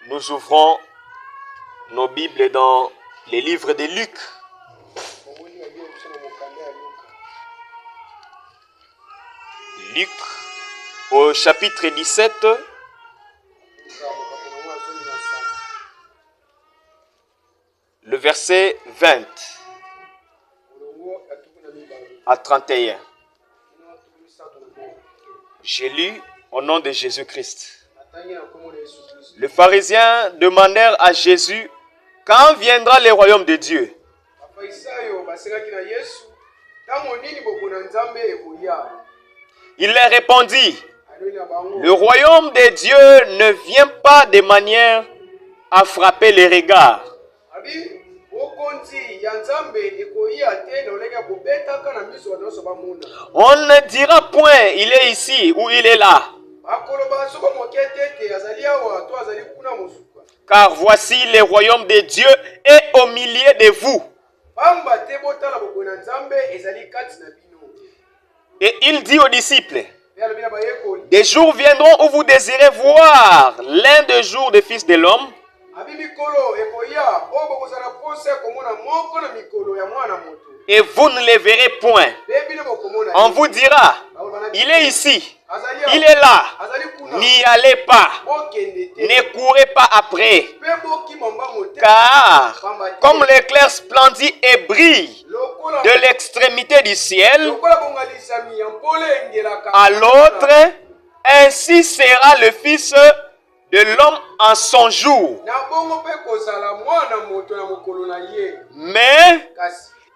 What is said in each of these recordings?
Nous ouvrons nos Bibles dans les livres de Luc. Luc au chapitre 17. Le verset 20 à 31. J'ai lu au nom de Jésus-Christ. Les pharisiens demandèrent à Jésus, quand viendra le royaume de Dieu? Il leur répondit, le royaume de Dieu ne vient pas de manière à frapper les regards. On ne dira point, il est ici ou il est là. Car voici le royaume de Dieu est au milieu de vous. Et il dit aux disciples, des jours viendront où vous désirez voir l'un des jours des fils de l'homme, et vous ne les verrez point. On vous dira, il est ici, il est là. N'y allez pas, ne courez pas après. Car comme l'éclair splendide et brille de l'extrémité du ciel à l'autre, ainsi sera le Fils de l'homme en son jour. Mais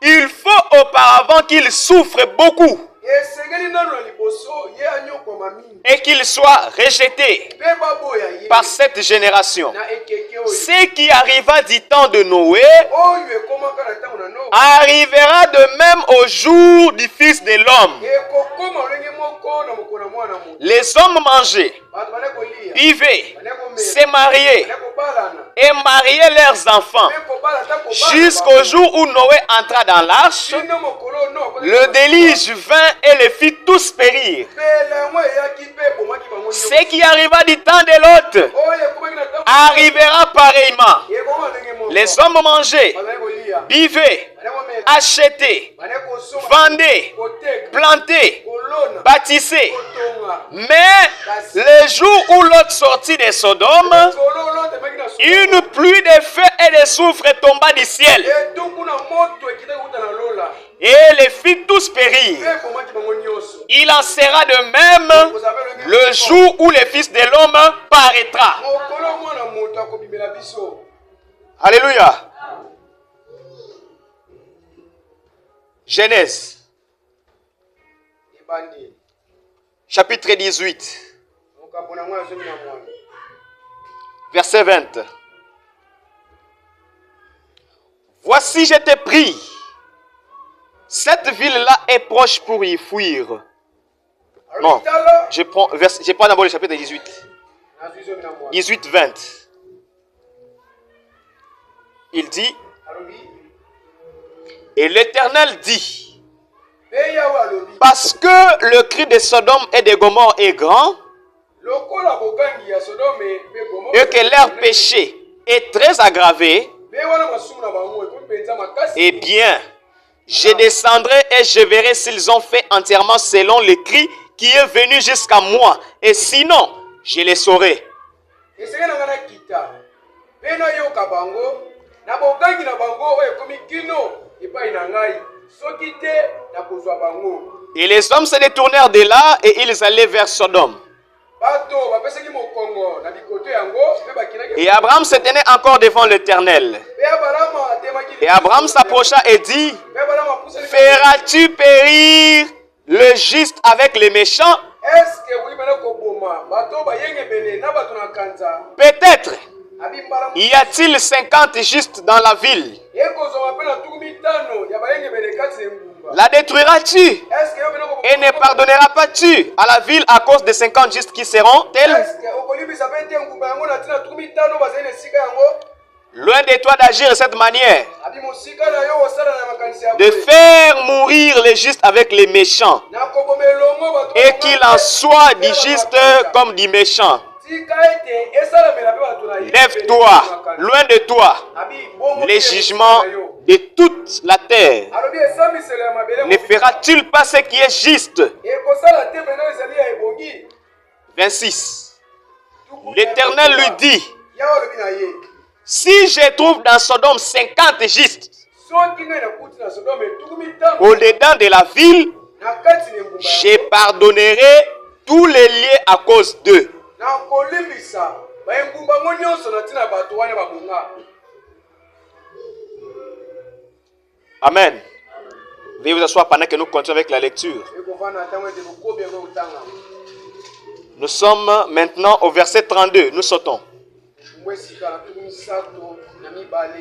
il faut auparavant qu'il souffre beaucoup et qu'il soit rejeté par cette génération. Ce qui arriva du temps de Noé arrivera de même au jour du Fils de l'homme. Les hommes mangeaient, buvaient, se mariaient et mariaient leurs enfants jusqu'au jour où Noé entra dans l'arche. Le déluge vint et les fit tous périr. Ce qui arriva du temps de Lot arrivera pareillement. Les hommes mangeaient, buvaient, achetaient, vendaient, plantaient, bâtissaient. Mais le jour où Lot sortit de Sodome, une pluie de feu et de soufre tomba du ciel et les fit tous périr. Il en sera de même le jour où le Fils de l'homme paraîtra. Alléluia. Genèse chapitre 18 verset 20. Voici, je t'ai pris. Cette ville-là est proche pour y fuir. Non, je prends d'abord le chapitre 18. 18, 20. Il dit, et l'Éternel dit, parce que le cri de Sodome et de Gomorrhe est grand, et que leur péché est très aggravé, eh bien, je descendrai et je verrai s'ils ont fait entièrement selon le cri qui est venu jusqu'à moi. Et sinon, je les saurai. Et les hommes se détournèrent de là et ils allaient vers Sodome. Et Abraham se tenait encore devant l'Éternel. Et Abraham s'approcha et dit, feras-tu périr le juste avec les méchants? Peut-être y a-t-il 50 justes dans la ville? La détruiras-tu et ne pardonneras pas-tu à la ville à cause des 50 justes qui seront tels? Loin de toi d'agir de cette manière, de faire mourir les justes avec les méchants, et qu'il en soit du juste comme du méchant. Lève-toi, loin de toi, les jugements de toute la terre. Ne fera-t-il pas ce qui est juste? 26. L'Éternel lui dit, si je trouve dans Sodome 50 justes, au-dedans de la ville, je pardonnerai tous les liens à cause d'eux. Amen. Veuillez vous asseoir pendant que nous continuons avec la lecture. Nous sommes maintenant au verset 32. Nous sautons.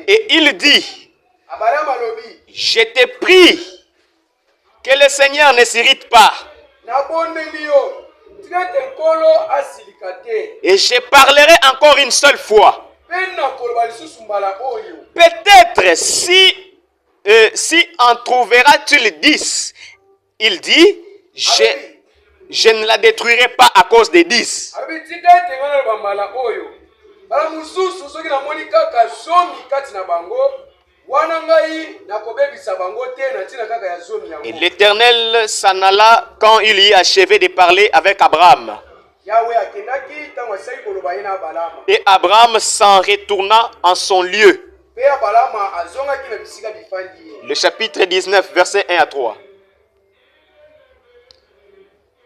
Et il dit, je t'ai pris, que le Seigneur ne s'irrite pas. Et je parlerai encore une seule fois. Peut-être si en trouveras-tu 10, il dit, je ne la détruirai pas à cause des 10. Et l'Éternel s'en alla quand il y achevé de parler avec Abraham. Et Abraham s'en retourna en son lieu. Le chapitre 19, versets 1 à 3.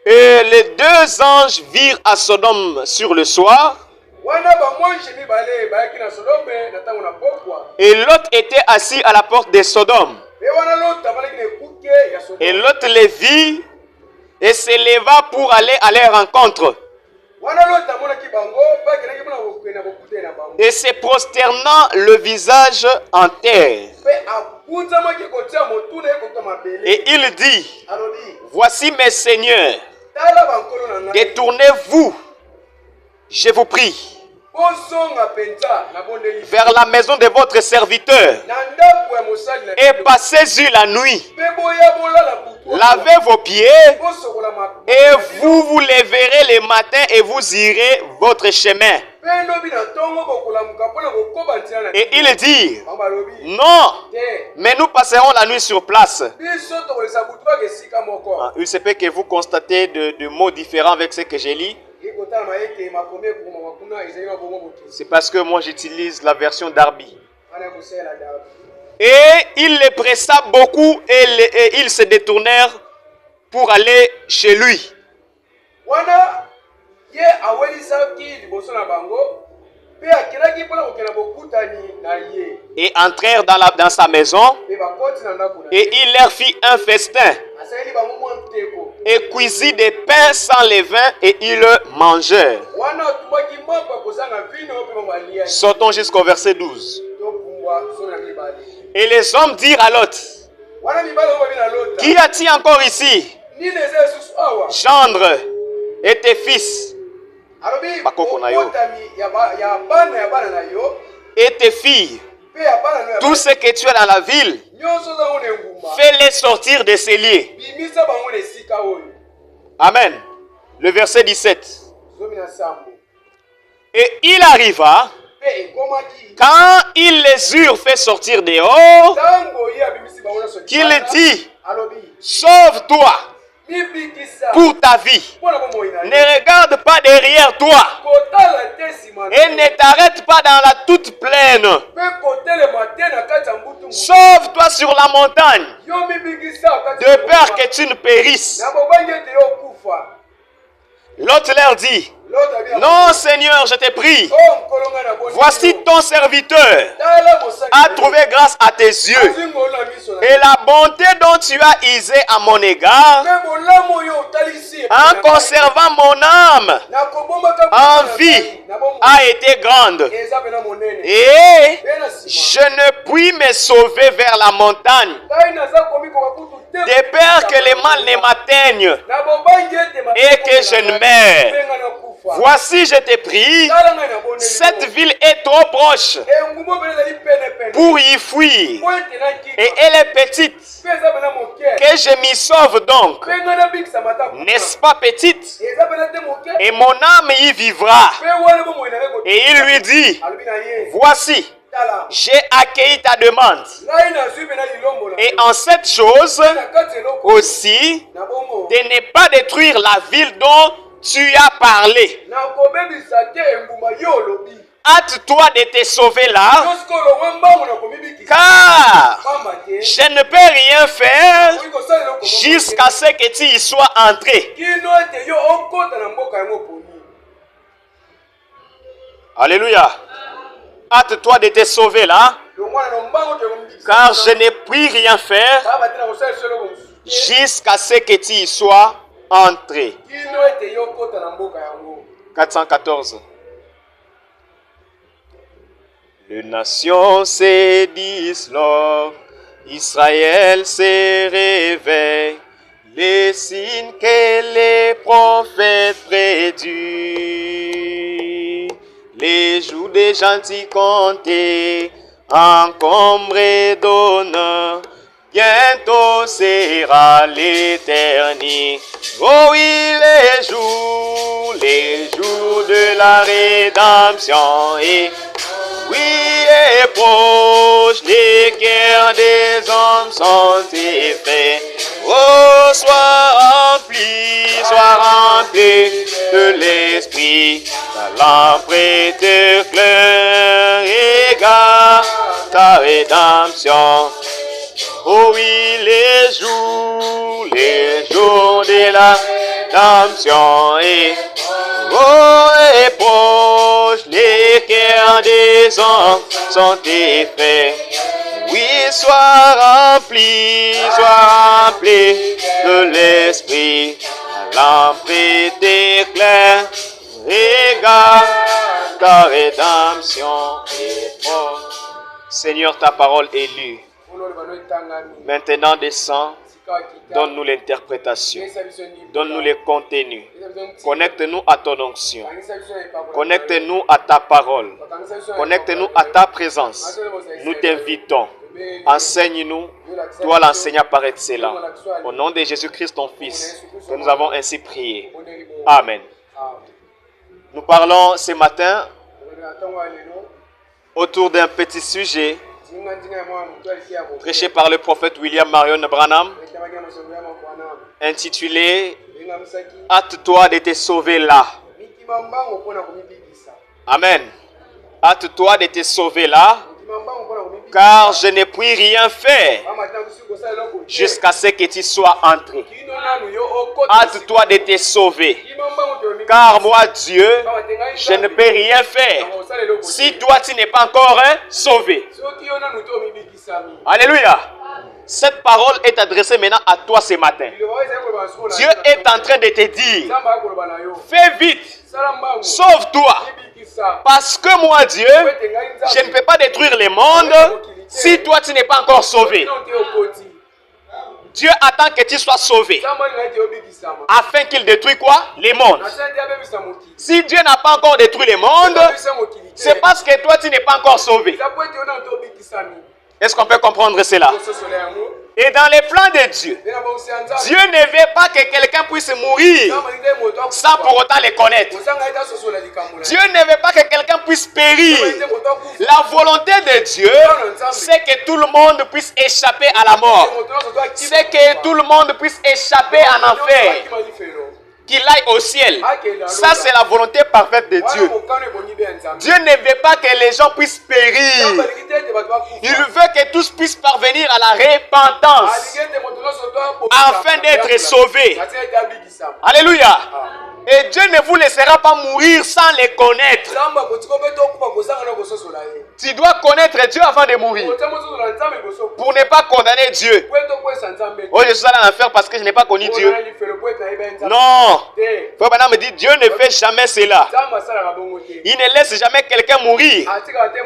Et les deux anges virent à Sodome sur le soir. Et Lot était assis à la porte de Sodome. Et Lot les vit et se leva pour aller à leur rencontre. Et se prosternant le visage en terre. Et il dit, voici mes seigneurs, détournez-vous, je vous prie, vers la maison de votre serviteur et passez-y la nuit. Lavez vos pieds et vous lèverez le matin et vous irez votre chemin. Et il dit, non, mais nous passerons la nuit sur place. Il se peut que vous constatez de mots différents avec ce que j'ai lu. C'est parce que moi j'utilise la version Darby. Et il les pressa beaucoup et ils se détournèrent pour aller chez lui. Et entrèrent dans sa maison et il leur fit un festin et cuisit des pains sans levain et ils mangèrent. Sortons jusqu'au verset 12. Et les hommes dirent à Lot, qu'y a-t-il encore ici? Gendre et tes fils et tes filles, tout ce que tu as dans la ville, fais-les sortir de ces lieux. Amen. Le verset 17. Et il arriva, quand il les eurent fait sortir dehors, qu'il dit, sauve-toi pour ta vie. Ne regarde pas derrière toi et ne t'arrête pas dans la toute plaine. Sauve-toi sur la montagne de peur que tu ne périsses. L'autre leur dit, non Seigneur, je te prie, voici ton serviteur a trouvé grâce à tes yeux et la bonté dont tu as usé à mon égard en conservant mon âme en vie a été grande et je ne puis me sauver vers la montagne de peur que le mal ne m'atteigne et que je ne meure. Voici, je t'ai pris. Cette ville est trop proche pour y fuir. Et elle est petite. Que je m'y sauve donc. N'est-ce pas petite? Et mon âme y vivra. Et il lui dit, voici, j'ai accueilli ta demande. Et en cette chose aussi, de ne pas détruire la ville dont tu as parlé. Hâte-toi de te sauver là, car je ne peux rien faire jusqu'à ce que tu y sois entré. Alléluia. Hâte-toi de te sauver là, car je ne puis rien faire jusqu'à ce que tu y sois entré. 414. Les nations se disloquent, Israël se réveille, les signes que les prophètes prédisent. Les jours des gentils comptés, encombrés d'honneur, bientôt sera l'éternité. Oh oui, les jours de la rédemption, et oui, est proche, les cœurs des hommes sont effets. Oh, sois rempli de l'esprit, ta lampe t'éclaire, égale ta rédemption. Oh oui, les jours de la rédemption, et oh, est proche, les cœurs des hommes sont effets. Oui, sois rempli de l'esprit, la lampe t'éclaire, regarde ta rédemption est proche. Seigneur, ta parole est lue. Maintenant descends, donne-nous l'interprétation, donne-nous le contenu. Connecte-nous à ton onction, connecte-nous à ta parole, connecte-nous à ta présence. Nous t'invitons, enseigne-nous, toi l'enseignant par excellence. Au nom de Jésus-Christ, ton Fils, que nous avons ainsi prié. Amen. Nous parlons ce matin autour d'un petit sujet prêché par le prophète William Marion Branham, intitulé « Hâte-toi de te sauver là ». Amen. Hâte-toi de te sauver là, car je ne puis rien faire jusqu'à ce que tu sois entré. Hâte-toi de te sauver, car moi, Dieu, je ne peux rien faire si toi, tu n'es pas encore sauvé. Alléluia. Cette parole est adressée maintenant à toi ce matin. Dieu est en train de te dire, fais vite, sauve-toi. Parce que moi, Dieu, je ne peux pas détruire le monde si toi, tu n'es pas encore sauvé. Dieu attend que tu sois sauvé afin qu'il détruise quoi? Les mondes. Si Dieu n'a pas encore détruit les mondes, c'est parce que toi, tu n'es pas encore sauvé. Est-ce qu'on peut comprendre cela? Et dans les plans de Dieu, Dieu ne veut pas que quelqu'un puisse mourir sans pour autant le connaître. Dieu ne veut pas que quelqu'un puisse périr. La volonté de Dieu, c'est que tout le monde puisse échapper à la mort. C'est que tout le monde puisse échapper en enfer. Qu'il aille au ciel. Ça, c'est la volonté parfaite de Dieu. Dieu ne veut pas que les gens puissent périr. Il veut que tous puissent parvenir à la repentance afin d'être sauvés. Alléluia. Et Dieu ne vous laissera pas mourir sans les connaître. Tu dois connaître Dieu avant de mourir. Pour ne pas condamner Dieu. Oh, je suis allé en enfer parce que je n'ai pas connu Dieu. Non. Frère Branham me dit, Dieu ne fait jamais cela. Il ne laisse jamais quelqu'un mourir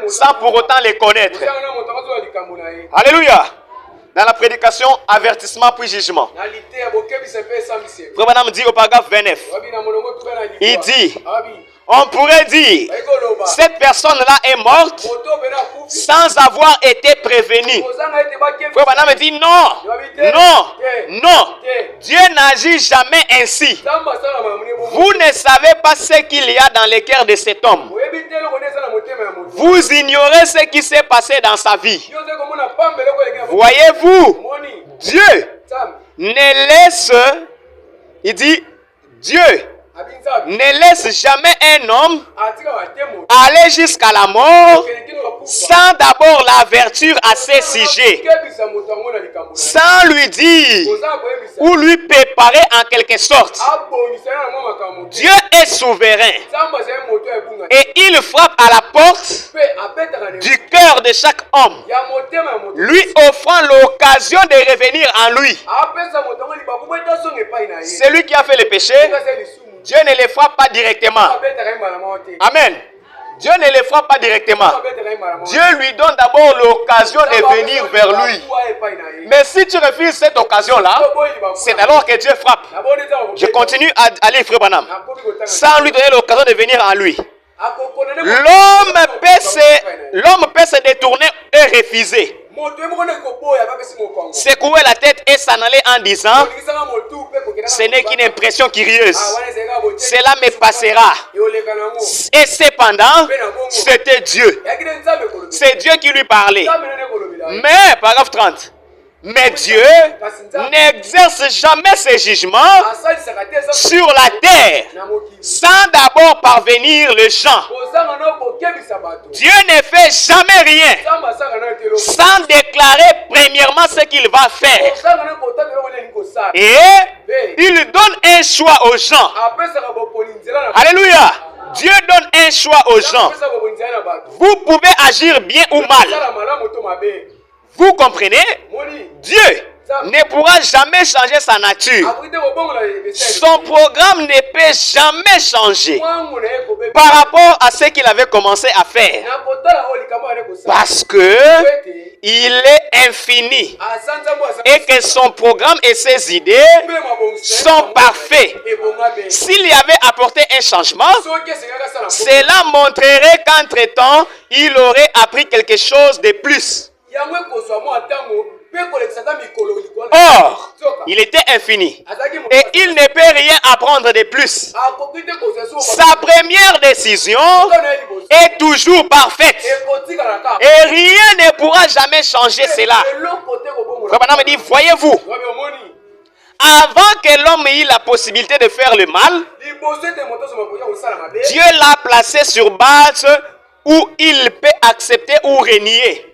sans pour autant les connaître. Alléluia. Dans la prédication, avertissement puis jugement. Frère Branham dit au paragraphe 29. Il dit, on pourrait dire, cette personne-là est morte sans avoir été prévenue. Frère Branham dit non, non, non. Dieu n'agit jamais ainsi. Vous ne savez pas ce qu'il y a dans le cœur de cet homme. Vous ignorez ce qui s'est passé dans sa vie. Voyez-vous, Dieu ne laisse, il dit, Dieu ne laisse jamais un homme aller jusqu'à la mort sans d'abord l'avertir à ses sujets, sans lui dire ou lui préparer en quelque sorte. Dieu est souverain et il frappe à la porte du cœur de chaque homme, lui offrant l'occasion de revenir en lui. Celui qui a fait le péché, Dieu ne les frappe pas directement. Amen. Dieu ne les frappe pas directement. Dieu lui donne d'abord l'occasion de venir vers lui. Mais si tu refuses cette occasion-là, c'est alors que Dieu frappe. Je continue à lire Frère Branham. Sans lui donner l'occasion de venir en lui. L'homme peut se détourner et refuser. Secouer la tête et s'en aller en disant, ce n'est qu'une impression curieuse. Cela me passera. Et cependant, c'était Dieu. C'est Dieu qui lui parlait. Mais, paragraphe 30. Mais Dieu n'exerce jamais ses jugements sur la terre sans d'abord parvenir le gens. Dieu ne fait jamais rien sans déclarer premièrement ce qu'il va faire. Et il donne un choix aux gens. Alléluia. Dieu donne un choix aux gens. Vous pouvez agir bien ou mal. Vous comprenez? Dieu ne pourra jamais changer sa nature. Son programme ne peut jamais changer par rapport à ce qu'il avait commencé à faire. Parce que il est infini et que son programme et ses idées sont parfaits. S'il y avait apporté un changement, cela montrerait qu'entre-temps, il aurait appris quelque chose de plus. Or, il était infini et il ne peut rien apprendre de plus. Sa première décision est toujours parfaite et rien ne pourra jamais changer cela. Frère me dit, voyez-vous, avant que l'homme ait la possibilité de faire le mal, Dieu l'a placé sur base où il peut accepter ou renier.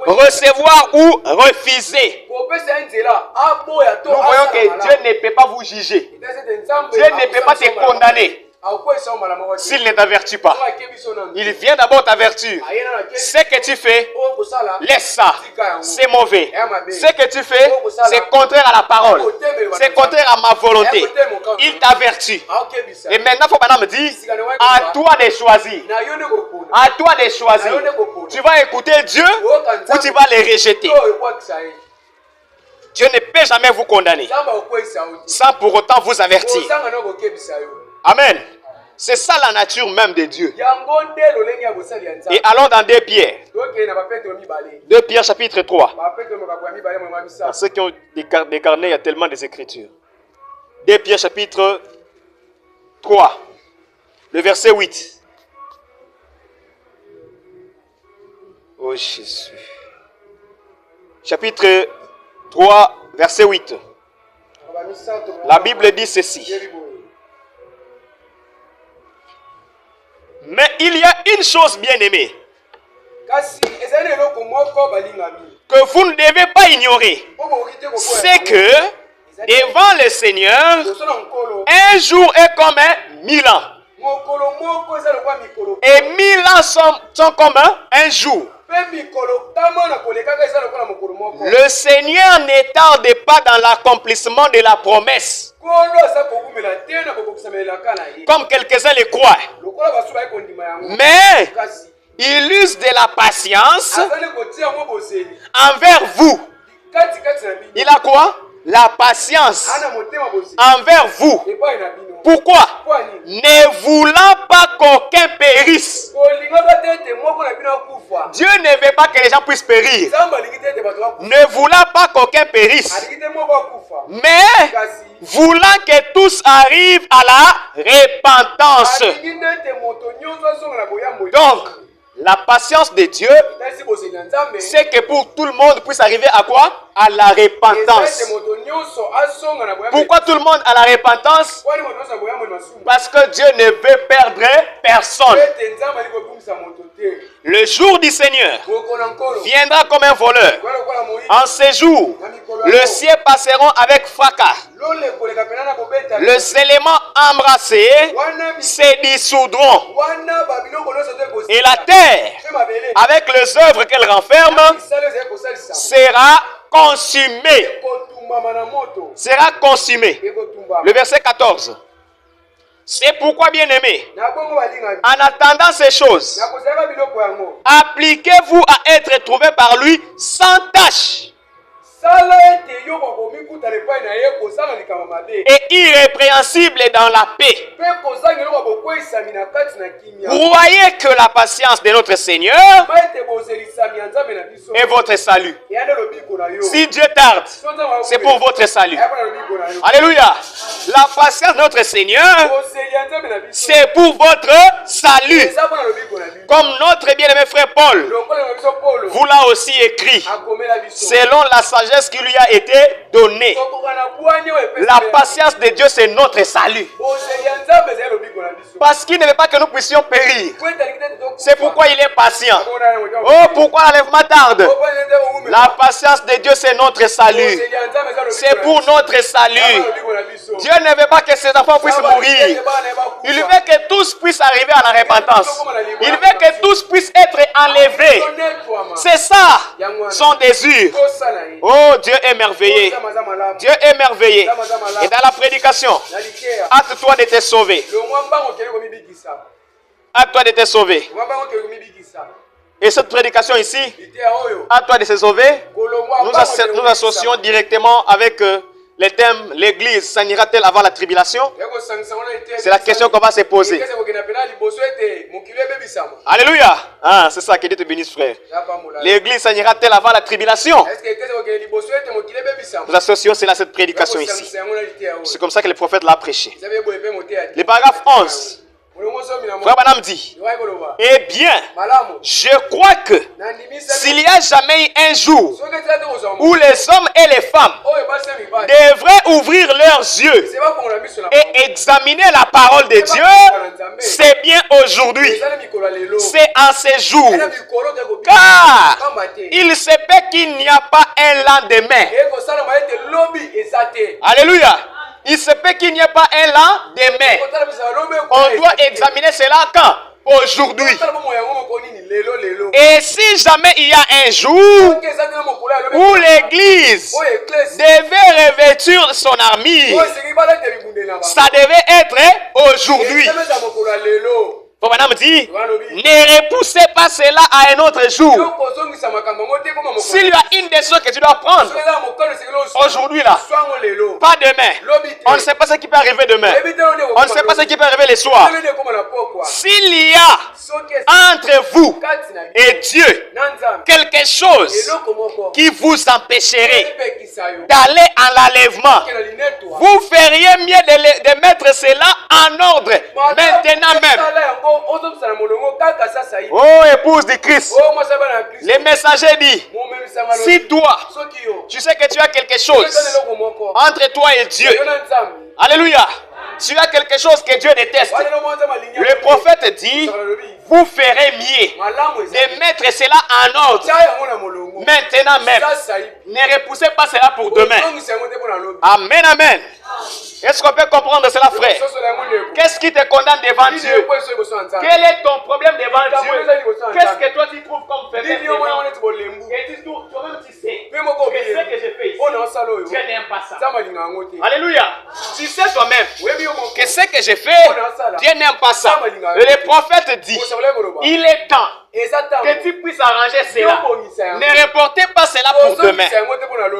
Recevoir ou refuser. Nous voyons que Dieu ne peut pas vous juger. Dieu ne peut pas te condamner s'il ne t'avertit pas. Il vient d'abord t'avertir. Ce que tu fais, laisse ça. C'est mauvais. Ce que tu fais, c'est contraire à la parole. C'est contraire à ma volonté. Il t'avertit. Et maintenant, il faut maintenant me dire, à toi de choisir. À toi de choisir. Tu vas écouter Dieu ou tu vas le rejeter. Dieu ne peut jamais vous condamner sans pour autant vous avertir. Amen. C'est ça la nature même de Dieu. Et allons dans 2 Pierre. 2 Pierre chapitre 3. Dans ceux qui ont des carnets, il y a tellement des écritures. 2 Pierre chapitre 3. Le verset 8. Oh Jésus. Chapitre 3, verset 8. La Bible dit ceci. Mais il y a une chose bien aimée que vous ne devez pas ignorer. C'est que devant le Seigneur, un jour est comme 1000 ans. Et 1000 ans sont comme un jour. Le Seigneur ne tarde pas dans l'accomplissement de la promesse, comme quelques-uns le croient. Mais il use de la patience envers vous. Il a quoi? La patience envers vous. Pourquoi? Ne voulant pas qu'aucun périsse. Dieu ne veut pas que les gens puissent périr. Ne voulant pas qu'aucun périsse. Mais voulant que tous arrivent à la repentance. Donc, la patience de Dieu, c'est que pour tout le monde puisse arriver à quoi? À la repentance. Pourquoi tout le monde à la repentance? Parce que Dieu ne veut perdre personne. Le jour du Seigneur viendra comme un voleur. En ce jour, le ciel passeront avec fracas. Les éléments embrassés se dissoudront. Et la terre, avec les œuvres qu'elle renferme, sera consumée. Sera consumée. Le verset 14. C'est pourquoi, bien-aimés, en attendant ces choses, appliquez-vous à être trouvés par lui sans tâche et irrépréhensible dans la paix. Croyez que la patience de notre Seigneur est votre salut. Si Dieu tarde, c'est pour votre salut. Alléluia. La patience de notre Seigneur, c'est pour votre salut. Comme notre bien-aimé frère Paul vous l'a aussi écrit, selon la sagesse qui lui a été donnée. La patience de Dieu, c'est notre salut. Parce qu'il ne veut pas que nous puissions périr. C'est pourquoi il est patient. Oh, pourquoi l'enlèvement tarde? La patience de Dieu, c'est notre salut. C'est pour notre salut. Dieu ne veut pas que ses enfants puissent mourir. Il veut que tous puissent arriver à la repentance. Il veut que tous puissent être enlevés. C'est ça son désir. Oh, Dieu est merveilleux. Dieu est merveilleux. Et dans la prédication, hâte-toi de te sauver. Hâte-toi de te sauver. Et cette prédication ici, hâte-toi de te sauver. Nous associons directement avec le thème, l'église s'en-ira-t-elle avant la tribulation? C'est la question qu'on va se poser. Alléluia. Ah, c'est ça que Dieu te bénisse, frère. L'église s'en-ira-t-elle avant la tribulation? Nous associons cela à cette prédication ici. C'est comme ça que le prophète l'a prêché. Le paragraphe 11. Frère Branham dit, eh bien, je crois que s'il y a jamais eu un jour où les hommes et les femmes devraient ouvrir leurs yeux et examiner la parole de Dieu, c'est bien aujourd'hui. C'est en ces jours. Car il se peut qu'il n'y a pas un lendemain. Alléluia. Il se peut qu'il n'y ait pas un lendemain. On doit examiner cela quand? Aujourd'hui. Et si jamais il y a un jour où l'église devait revêtir son armure, ça devait être aujourd'hui. Madame dit, ne repoussez pas cela à un autre jour. S'il y a une décision que tu dois prendre aujourd'hui là, pas demain. On ne sait pas ce qui peut arriver demain. On ne sait pas ce qui peut arriver le soir. S'il y a entre vous et Dieu quelque chose qui vous empêcherait d'aller en l'enlèvement, vous feriez mieux de mettre cela en ordre maintenant même. Oh, épouse de Christ, le messager dit, si toi, tu sais que tu as quelque chose entre toi et Dieu, alléluia, tu as quelque chose que Dieu déteste, le prophète dit, vous ferez mieux de mettre cela en ordre maintenant même. Ne repoussez pas cela pour demain. Amen, amen. Est-ce qu'on peut comprendre cela, frère? Qu'est-ce qui te condamne devant Dieu? Quel est ton problème devant Dieu? Qu'est-ce que toi tu trouves comme faiblesse devant Dieu? Et toi-même tu sais. Mais ce que j'ai fait ici, Dieu n'aime pas ça. Alléluia. Tu sais toi-même que ce que j'ai fait, Dieu n'aime pas ça. Et le prophète dit, il est temps que tu puisses arranger cela. Ne reportez pas cela pour demain.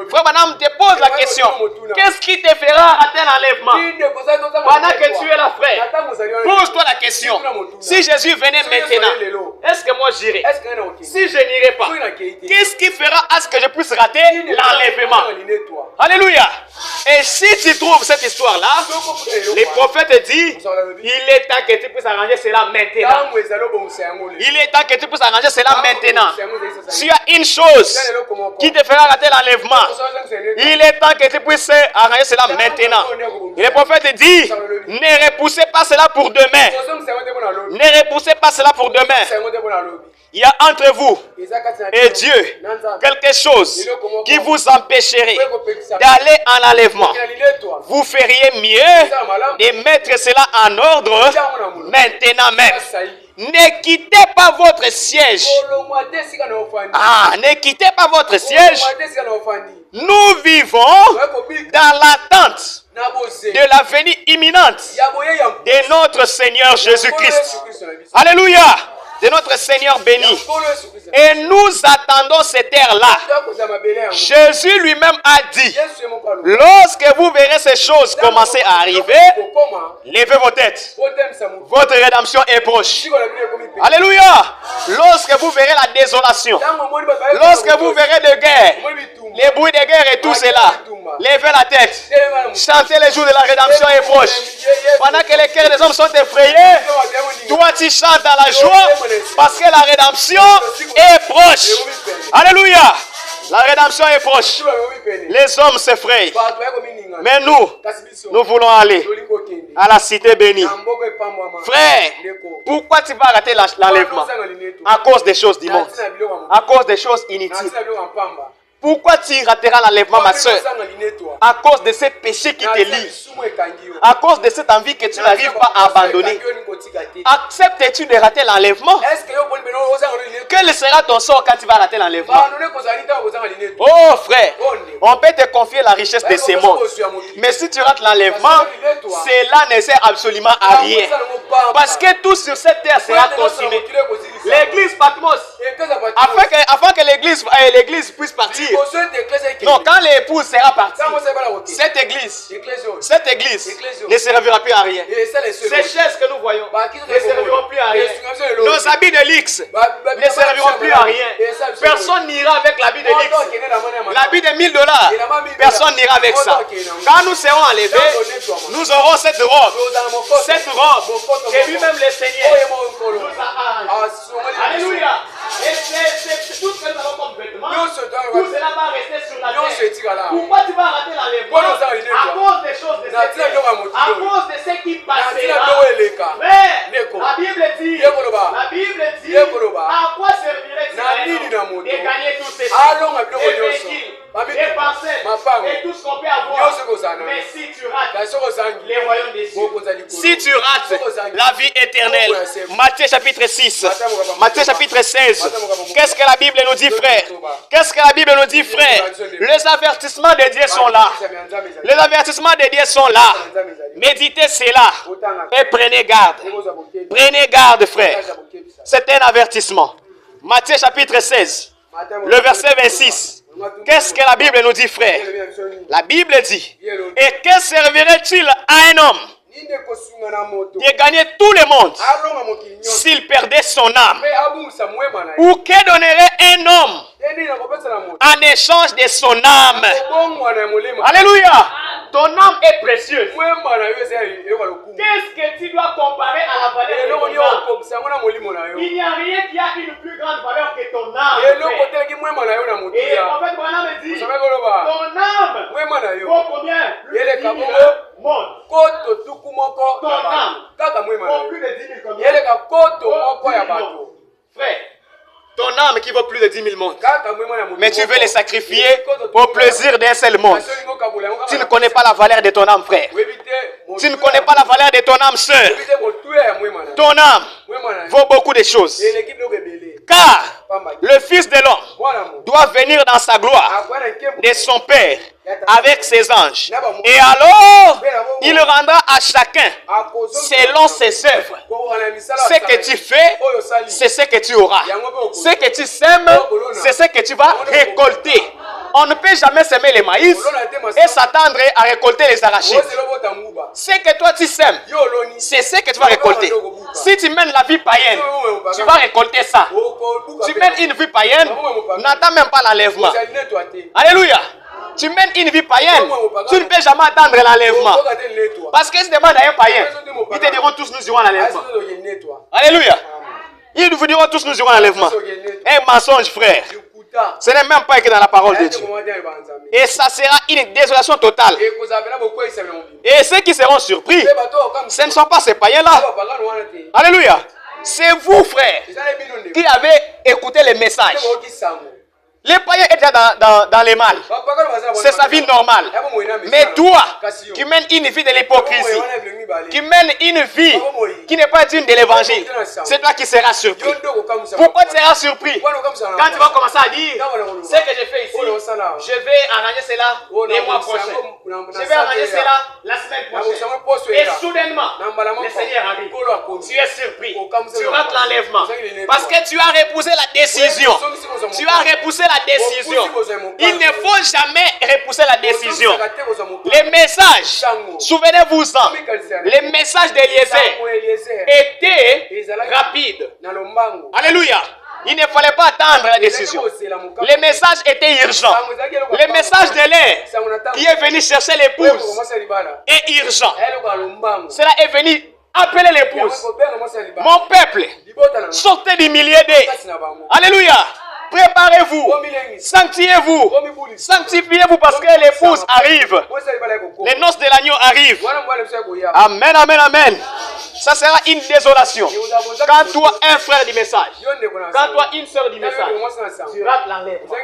Frère Branham te pose la question. Qu'est-ce qui te fera rater l'enlèvement? Pendant que tu es là, frère, pose-toi la question. Si Jésus venait maintenant, est-ce que moi j'irai? Si je n'irai pas, qu'est-ce qui fera à ce que je puisse rater l'enlèvement? Alléluia. Et si tu trouves cette histoire-là, les prophètes disent, il est temps que tu puisses arranger cela maintenant. Il est temps que tu puisses arranger cela maintenant. S'il y a une chose qui te fera rater l'enlèvement, il est temps que tu puisses arranger cela maintenant. Et les prophètes disent, ne repoussez pas cela pour demain. Ne repoussez pas cela pour demain. Il y a entre vous et Dieu quelque chose qui vous empêcherait d'aller en enlèvement. Vous feriez mieux de mettre cela en ordre maintenant même. Ne quittez pas votre siège. Ne quittez pas votre siège. Nous vivons dans l'attente de la venue imminente de notre Seigneur Jésus-Christ. Alléluia. De notre Seigneur béni. Et nous attendons cette ère-là. Jésus lui-même a dit, lorsque vous verrez ces choses commencer à arriver, levez vos têtes. Votre rédemption est proche. Alléluia. Lorsque vous verrez la désolation, lorsque vous verrez des guerres, les bruits de guerre et tout cela, levez la tête. Chantez les jours de la rédemption est proche. Pendant que les cœurs des hommes sont effrayés, toi tu chantes dans la joie parce que la rédemption est proche. Alléluia. La rédemption est proche. Les hommes s'effrayent. Mais nous voulons aller à la cité bénie. Frère, pourquoi tu vas rater l'enlèvement? À cause des choses du monde. À cause des choses inutiles. Pourquoi tu rateras l'enlèvement, ma soeur? À cause de ces péchés qui te lient. À cause de cette envie que tu n'arrives pas à abandonner. Acceptes-tu de rater l'enlèvement? Quel sera ton sort quand tu vas rater l'enlèvement? Oh frère, on peut te confier la richesse de ces mondes. Mais si tu rates l'enlèvement, cela ne sert absolument à rien. Parce que tout sur cette terre sera consumé. L'église Patmos, afin que l'église puisse partir. Non, quand l'épouse sera partie, cette église ne servira plus à rien. Ces chaises que nous voyons ne serviront plus à rien. Nos habits de luxe ne serviront plus à rien. Personne n'ira avec l'habit de luxe. L'habit de $1000, personne n'ira avec ça. Quand nous serons enlevés, nous aurons cette robe. Cette robe que lui-même le Seigneur nous a arrangée. Alléluia. Et c'est tout ce que nous avons comme vêtements. Tout cela va rester sur la terre. Pourquoi tu vas rater l'enlèvement? À cause des choses de cette terre. À cause de ce qui passera. Mais la Bible dit, à quoi servirait-il de gagner tous ces choses? Les parcelles et tout ce qu'on peut avoir. Mais si tu rates les royaumes des cieux, si tu rates la vie éternelle, Matthieu chapitre 6, Matthieu chapitre 16, qu'est-ce que la Bible nous dit, frère? Qu'est-ce que la Bible nous dit, frère? Les avertissements de Dieu sont là. Les avertissements de Dieu sont là. Méditez cela et prenez garde. Prenez garde, frère. C'est un avertissement. Matthieu chapitre 16, le verset 26. Qu'est-ce que la Bible nous dit, frère? La Bible dit, et que servirait-il à un homme de gagner tout le monde s'il perdait son âme? Ou que donnerait un homme en échange de son âme? Alléluia! Ton âme est précieuse. Qu'est-ce que tu dois comparer à la valeur de ton âme? Il n'y a rien qui a une plus grande valeur que ton âme. Et le prophète Branham dit, ton âme vaut combien? Plus de 10 000 mondes. Ton âme vaut plus de 10 000 combien? Frère, ton âme qui vaut plus de 10 000 mondes. Mais tu veux les sacrifier au plaisir d'un seul monde. Tu ne connais pas la valeur de ton âme, frère. Tu ne connais pas la valeur de ton âme, sœur. Ton âme vaut beaucoup de choses. Car le Fils de l'homme doit venir dans sa gloire de son Père avec ses anges. Et alors, il rendra à chacun selon ses œuvres. Ce que tu fais, c'est ce que tu auras. Ce que tu sèmes, c'est ce que tu vas récolter. On ne peut jamais semer les maïs et s'attendre à récolter les arachides. Ce que toi tu sèmes, c'est ce que tu vas récolter. Si tu mènes la vie païenne, tu vas récolter ça. Tu mènes une vie païenne, n'attends même pas l'enlèvement. Alléluia. Tu mènes une vie païenne, tu ne peux jamais attendre l'enlèvement. Parce que si tu demandes à un païen, ils te diront tous nous irons à l'enlèvement. Alléluia. Ils vous diront tous nous irons à l'enlèvement. Un mensonge, frère. Ce n'est même pas écrit dans la parole de Dieu. Et ça sera une désolation totale. Et ceux qui seront surpris, ce ne sont pas ces païens-là. Alléluia. C'est vous, frère, qui avez écouté les messages. Les païens étaient dans les mal. C'est sa vie normale. Mais toi, qui mènes une vie de l'hypocrisie, qui mène une vie qui n'est pas digne de l'évangile, c'est toi qui seras surpris. Pourquoi tu seras surpris? Quand tu vas commencer à dire, ce que j'ai fait ici, je vais arranger cela les mois prochains. Je vais arranger cela la semaine prochaine. Et soudainement, le Seigneur arrive. Tu es surpris. Tu rates l'enlèvement. Parce que tu as repoussé la décision. Tu as repoussé la décision. Il ne faut jamais repousser la décision. Les messages, souvenez-vous-en, les messages d'Eliezer étaient rapides. Alléluia. Il ne fallait pas attendre la décision. Les messages étaient urgents. Le message de l'air qui est venu chercher l'épouse est urgent. Cela est venu appeler l'épouse. Mon peuple, sortez du milieu d'eux. Alléluia. Préparez-vous, sanctifiez-vous, sanctifiez-vous parce que l'épouse arrive. Les noces de l'agneau arrivent. Amen, amen, amen. Ça sera une désolation. Quand toi, un frère du message, quand toi, une soeur du message, tu rates l'enlèvement.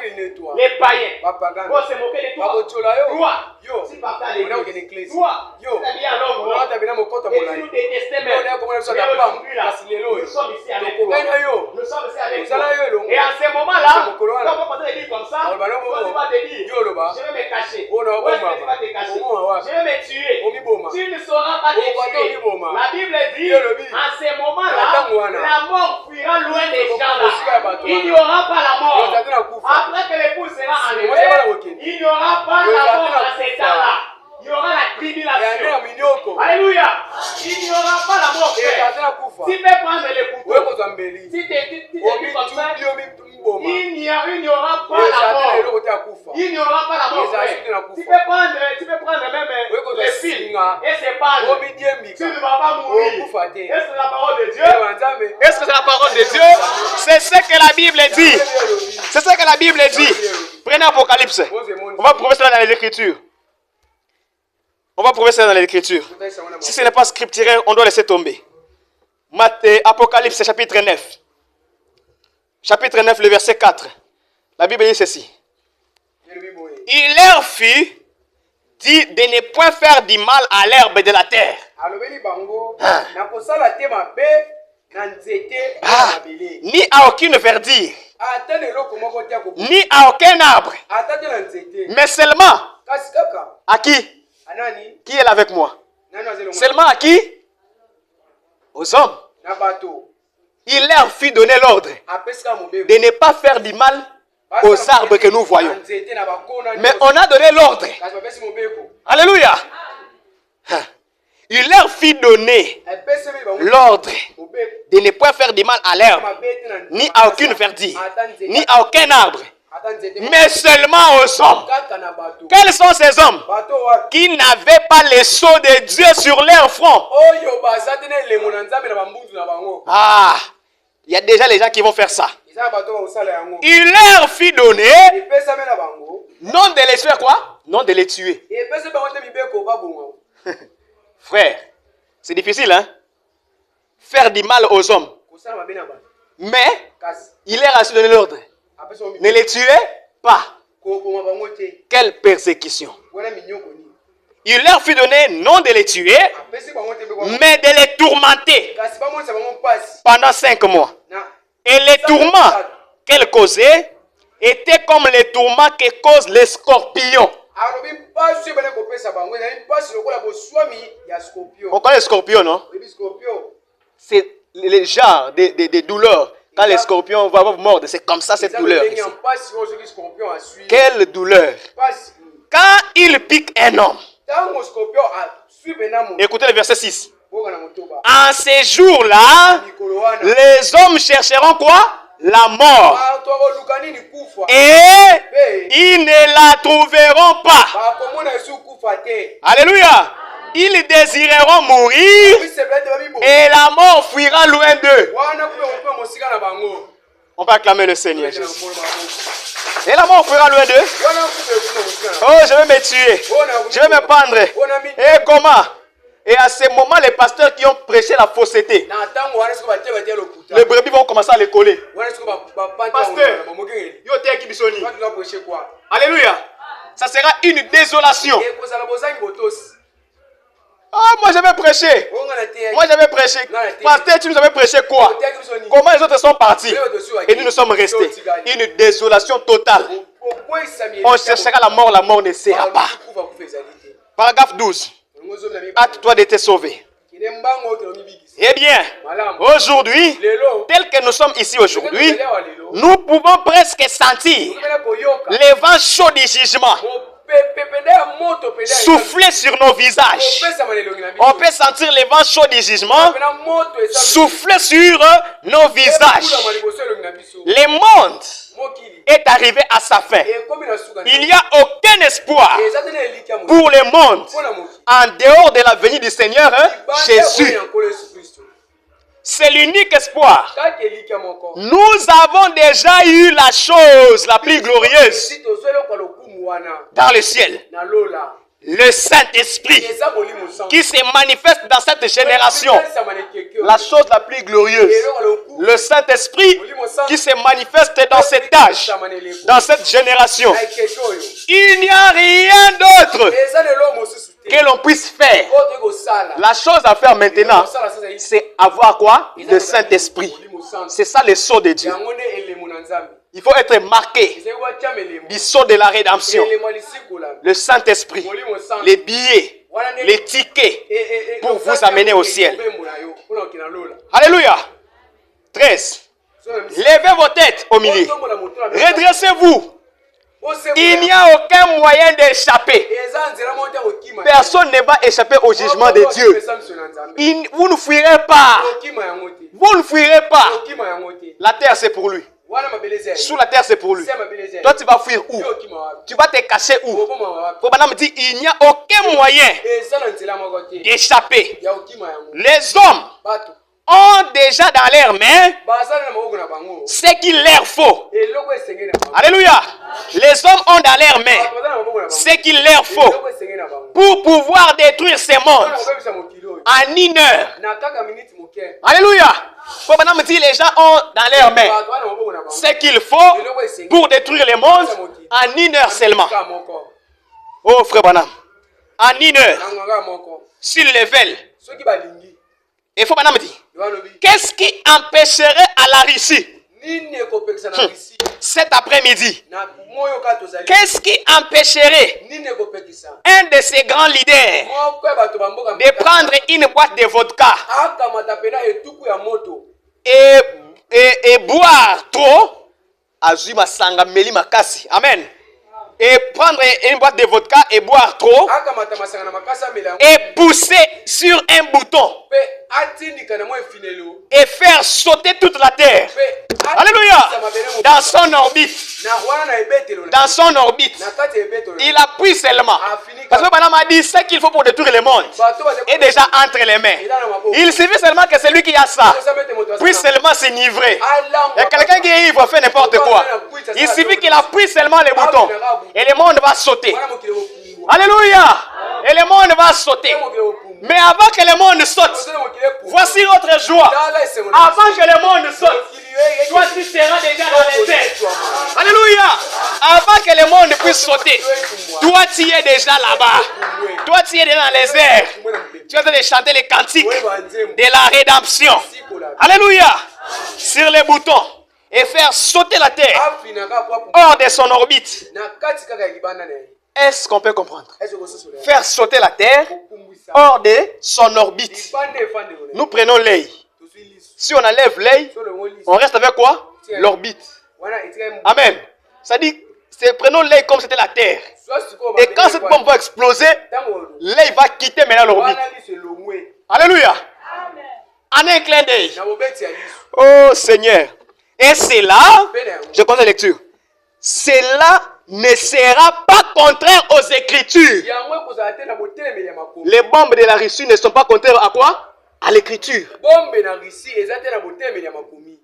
Les païens vont se moquer de toi. Toi, tu partages l'église. Toi, tu t'habilles à l'ombre. Et tu nous détestais même. Mais aujourd'hui, nous sommes ici avec toi. Nous sommes ici avec toi. Et en ce moment-là, quand on va te dire comme ça, toi, tu vas te dire, je vais me cacher. Où est-ce que tu vas te cacher? Je vais me tuer. Tu ne sauras pas te tuer. La Bible dit, en ce moment-là, la mort fuira loin des gens là. Il n'y aura pas la mort. Après que l'épouse sera enlevée, il n'y aura pas la mort à cet temps-là. Il y aura la tribulation. Alléluia. Il n'y aura pas la mort. Si tu peux prendre les couteaux, si tu es comme ça, il n'y aura pas la mort. Il n'y aura pas la mort. Tu peux prendre même les fils et se pendre. Tu ne vas pas mourir. Est-ce que c'est la parole de Dieu? Est-ce que c'est la parole de Dieu? C'est ce que la Bible dit. C'est ce que la Bible dit. Prenez Apocalypse. On va prouver cela dans les Écritures. On va prouver cela dans les Écritures. Si ce n'est pas scripturaire, on doit laisser tomber. Apocalypse chapitre 9. Chapitre 9, le verset 4. La Bible dit ceci. Il leur fut dit de ne point faire du mal à l'herbe de la terre. Ni à aucune verdure. Ni à aucun arbre. Mais seulement à qui? Qui est là avec moi? Seulement à qui? Aux hommes. Il leur fit donner l'ordre de ne pas faire du mal aux arbres que nous voyons. Mais on a donné l'ordre. Alléluia. Il leur fit donner l'ordre de ne pas faire du mal à l'herbe, ni à aucune verdure, ni à aucun arbre, mais seulement aux hommes. Quels sont ces hommes qui n'avaient pas le sceau de Dieu sur leur front? Ah, il y a déjà les gens qui vont faire ça. Il leur fit donner, non de les faire quoi? Non de les tuer. Frère, c'est difficile, hein? Faire du mal aux hommes. Mais il leur a donné l'ordre. Ne les tuez pas. Quelle persécution. Il leur fit donner non de les tuer, mais de les tourmenter pendant 5 mois. Et les tourments qu'elle causait étaient comme les tourments que causent les scorpions. On connaît les scorpions, non? C'est le genre des douleurs. Quand les scorpions vont mordre, c'est comme ça cette douleur. Ici. Quelle douleur! Quand il pique un homme, écoutez le verset 6. En ces jours-là, les hommes chercheront quoi? La mort. Et ils ne la trouveront pas. Alléluia. Ils désireront mourir et la mort fuira loin d'eux. On peut acclamer le Seigneur Jésus. Et la mort fuira loin d'eux. Oh, je vais me tuer. Je vais me pendre. Et comment? Et à ce moment, les pasteurs qui ont prêché la fausseté, les brebis vont commencer à les coller. Pasteur, alléluia. Ça sera une désolation. Ah, moi je vais prêcher. Moi je vais prêcher. Pasteur, tu nous avais prêché quoi? Comment les autres sont partis? Et nous nous sommes restés. Une désolation totale. On cherchera la mort ne sera pas. Paragraphe 12. Hâte-toi de te sauver. Eh bien, aujourd'hui, tel que nous sommes ici aujourd'hui, nous pouvons presque sentir les vents chauds du jugement souffler sur nos visages. On peut sentir les vents chauds du jugement souffler sur nos visages. Le monde est arrivé à sa fin. Il n'y a aucun espoir pour le monde en dehors de la venue du Seigneur Jésus. C'est l'unique espoir. Nous avons déjà eu la chose la plus glorieuse dans le ciel. Le Saint-Esprit qui se manifeste dans cette génération. La chose la plus glorieuse. Le Saint-Esprit qui se manifeste dans cet âge, dans cette génération. Il n'y a rien d'autre que l'on puisse faire. La chose à faire maintenant, c'est avoir quoi? Le Saint-Esprit. C'est ça le sceau de Dieu. Il faut être marqué du sceau de la rédemption. Le Saint-Esprit, les billets, les tickets pour vous amener au ciel. Alléluia. 13. Levez vos têtes au milieu. Redressez-vous. Il n'y a aucun moyen d'échapper. Personne ne va échapper au jugement de Dieu. Vous ne fuirez pas. Vous ne fuirez pas. La terre, c'est pour lui. Sous la terre, c'est pour lui. Toi, tu vas fuir où? Tu vas te cacher où? Me dit, il n'y a aucun moyen d'échapper. Les hommes ont déjà dans leurs mains ce qu'il leur faut. Alléluia. Les hommes ont dans leurs mains ce qu'il leur faut pour pouvoir détruire ce monde en une heure. Alléluia. Me dit, les gens ont dans leurs mains ce qu'il faut pour détruire le monde en une heure seulement. Oh frère Branham, en une heure, s'ils le veulent. Et faut me dire, qu'est-ce qui empêcherait à la Russie cet après-midi? Qu'est-ce qui empêcherait un de ces grands leaders de prendre une boîte de vodka et boire trop? Azuma sanga meli makasi. Amen. Et prendre une boîte de vodka et boire trop et pousser sur un bouton et faire sauter toute la terre. Alléluia. Dans son orbite. Dans son orbite. Il appuie seulement. Parce que Madame a dit ce qu'il faut pour détruire le monde est déjà entre les mains. Il suffit seulement que celui qui a ça puisse seulement s'enivrer. Il y a quelqu'un qui est ivre fait n'importe quoi. Il suffit qu'il appuie seulement les boutons et le monde va sauter. Alléluia. Et le monde va sauter. Mais avant que le monde saute, voici notre joie. Avant que le monde saute, toi tu seras déjà dans les airs. Alléluia. Avant que le monde puisse sauter, toi tu es déjà là-bas. Toi tu es déjà dans les airs. Tu es en train de chanter les cantiques de la rédemption. Alléluia. Sur les boutons. Et faire sauter la terre hors de son orbite. Est-ce qu'on peut comprendre? Faire sauter la Terre hors de son orbite. Nous prenons l'œil. Si on enlève l'œil, on reste avec quoi? L'orbite. Amen. Ça dit, prenons l'œil comme c'était la Terre. Et quand cette bombe va exploser, l'œil va quitter maintenant l'orbite. Alléluia. En un clin d'œil. Oh Seigneur. Et c'est là, je commence la lecture. Cela ne sera pas contraire aux Écritures. Les bombes de la Russie ne sont pas contraires à quoi? À l'Écriture.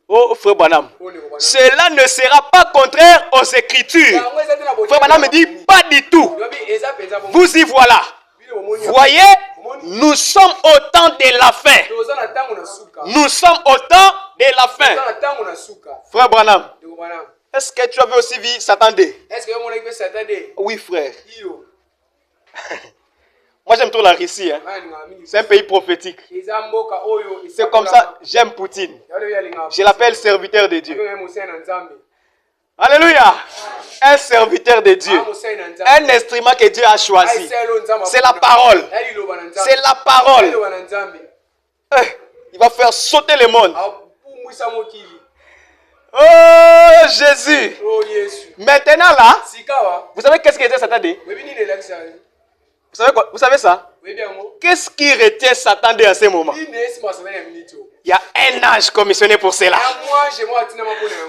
Oh frère Branham, cela ne sera pas contraire aux Écritures. Frère Branham me dit pas du tout. Vous y voilà. Voyez, nous sommes au temps de la fin. Nous sommes au temps de la fin. Frère Branham, est-ce que tu avais aussi vu Satan D? Oui frère. Moi j'aime trop la Russie. Hein. C'est un pays prophétique. C'est comme ça, j'aime Poutine. Je l'appelle serviteur de Dieu. Alléluia. Un serviteur de Dieu. Un instrument que Dieu a choisi. C'est la parole. C'est la parole. Il va faire sauter le monde. Oh Jésus. Maintenant là, vous savez qu'est-ce que était Satan D? Vous savez ça? Qu'est-ce qui retient Satan D à ce moment? Il y a un ange commissionné pour cela.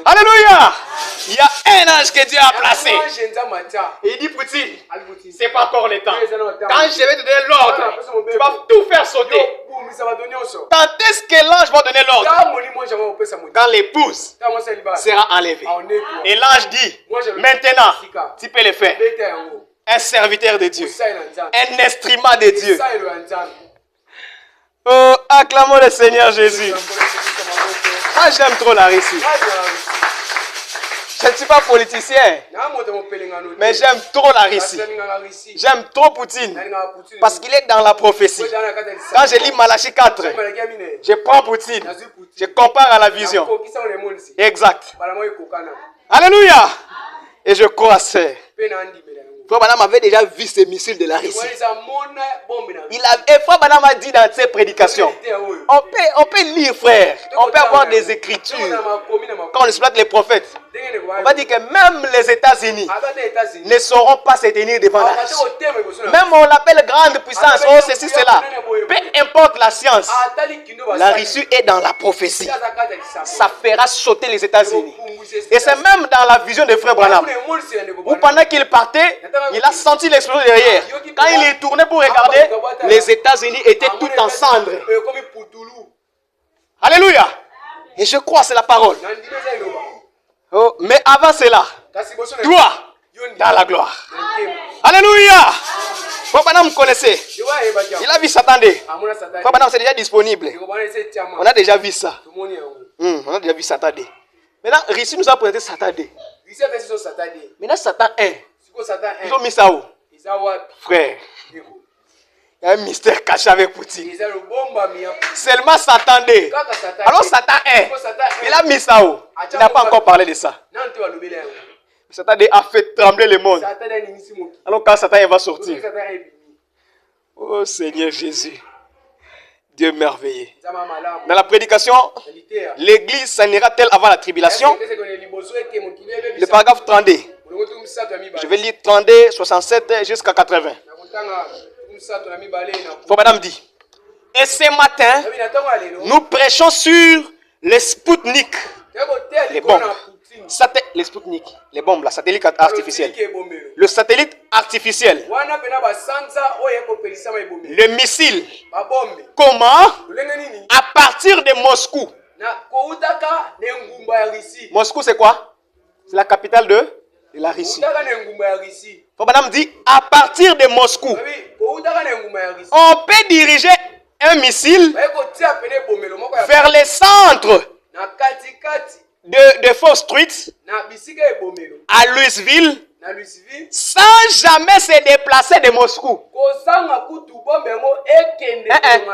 Alléluia! Il y a un ange que Dieu a placé. Et il dit Poutine, c'est pas encore le temps. Quand je vais te donner l'ordre, tu vas tout faire sauter. Quand est-ce que l'ange va donner l'ordre? Quand l'épouse sera enlevée. Et l'ange dit, maintenant, tu peux le faire. Un serviteur de Dieu. Un instrument de Dieu. Oh, acclamons le Seigneur Jésus. Moi, j'aime trop la Russie. Je ne suis pas politicien, mais j'aime trop la Russie. J'aime trop Poutine, parce qu'il est dans la prophétie. Quand je lis Malachie 4, je prends Poutine, je compare à la vision. Exact. Alléluia. Et je crois, c'est. Frère Branham avait déjà vu ces missiles de la Russie. Frère Branham a dit dans ses prédications, on peut lire, frère, on peut avoir des écritures. Quand on exploite les prophètes, on va dire que même les États-Unis ne sauront pas se tenir devant la Russie. Même on l'appelle grande puissance, oh ceci, cela. Peu importe la science, la Russie est dans la prophétie. Ça fera sauter les États-Unis. Et c'est même dans la vision de frère Branham. Ou pendant qu'il partait, il a senti l'explosion derrière. Quand il est tourné pour regarder, les États-Unis étaient tout en cendres. Alléluia. Et je crois c'est la parole. Oh, mais avant cela, toi, dans la gloire. Alléluia. Frère Branham connaissait. Il a vu Satan D. Frère Branham c'est déjà disponible. On a déjà vu ça. On a déjà vu Satan D. Maintenant, Russie nous a présenté Satan D. Maintenant, Satan 1. Ils ont mis ça où? Frère, il y a un mystère caché avec Poutine. Seulement Satan D. Alors Satan 1, il a mis ça où? Il n'a pas encore parlé de ça. Satan D a fait trembler le monde. Alors quand Satan va sortir. Oh Seigneur Jésus. Dieu merveilleux. Dans la prédication, l'église s'anira-t-elle avant la tribulation? Le paragraphe 32. Je vais lire 32, 67 jusqu'à 80. Faut madame dit. Et ce matin, nous prêchons sur les Spoutnik. Les bombes. Les Spoutnik. Les bombes, la satellite artificielle. Le satellite artificiel. Le missile. Comment? À partir de Moscou. Moscou, c'est quoi? C'est la capitale de la Russie. Madame dit, à partir de Moscou, on peut diriger un missile vers les centres de Fort Street à Louisville sans jamais se déplacer de Moscou.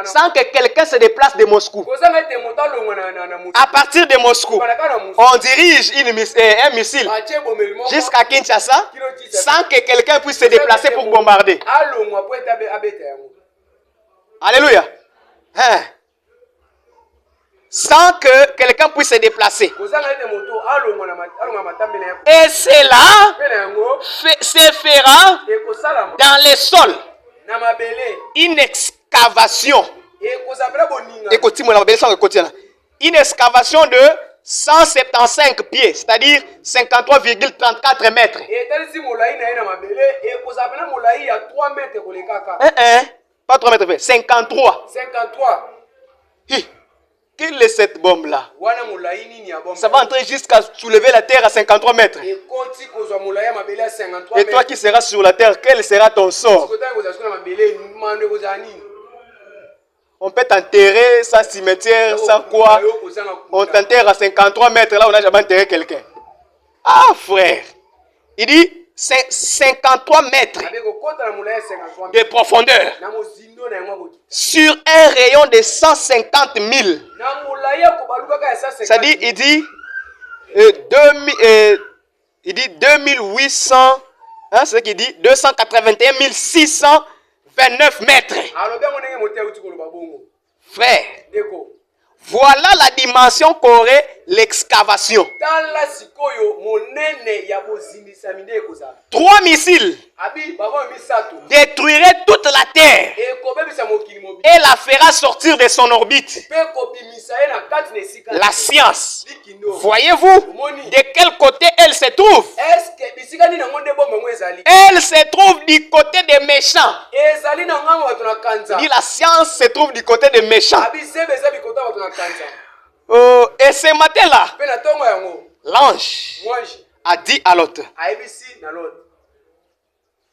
Sans que quelqu'un se déplace de Moscou. À partir de Moscou, on dirige un missile jusqu'à Kinshasa sans que quelqu'un puisse se déplacer pour bombarder. Alléluia. Hein? Sans que quelqu'un puisse se déplacer. Et cela se fera dans les sols. Une excavation. Une excavation de 175 pieds, c'est-à-dire 53,34 mètres. Pas 3 mètres, 53. Quelle est cette bombe-là? Ça va entrer jusqu'à soulever la terre à 53 mètres. Et toi qui seras sur la terre, quel sera ton sort? On peut t'enterrer sans cimetière, sans quoi. On t'enterre à 53 mètres, là on n'a jamais enterré quelqu'un. Ah frère, il dit 53 mètres de profondeur sur un rayon de 150 000. Ça dit, il dit 2800, hein, c'est ce qu'il dit, 281 629 mètres. Frère, voilà la dimension qu'aurait l'excavation. 3 missiles détruiraient toute la terre et la fera sortir de son orbite. La science, voyez-vous de quel côté elle se trouve? Elle se trouve du côté des méchants. Dit la science se trouve du côté des méchants. Et ce matin-là, l'ange a dit à l'autre,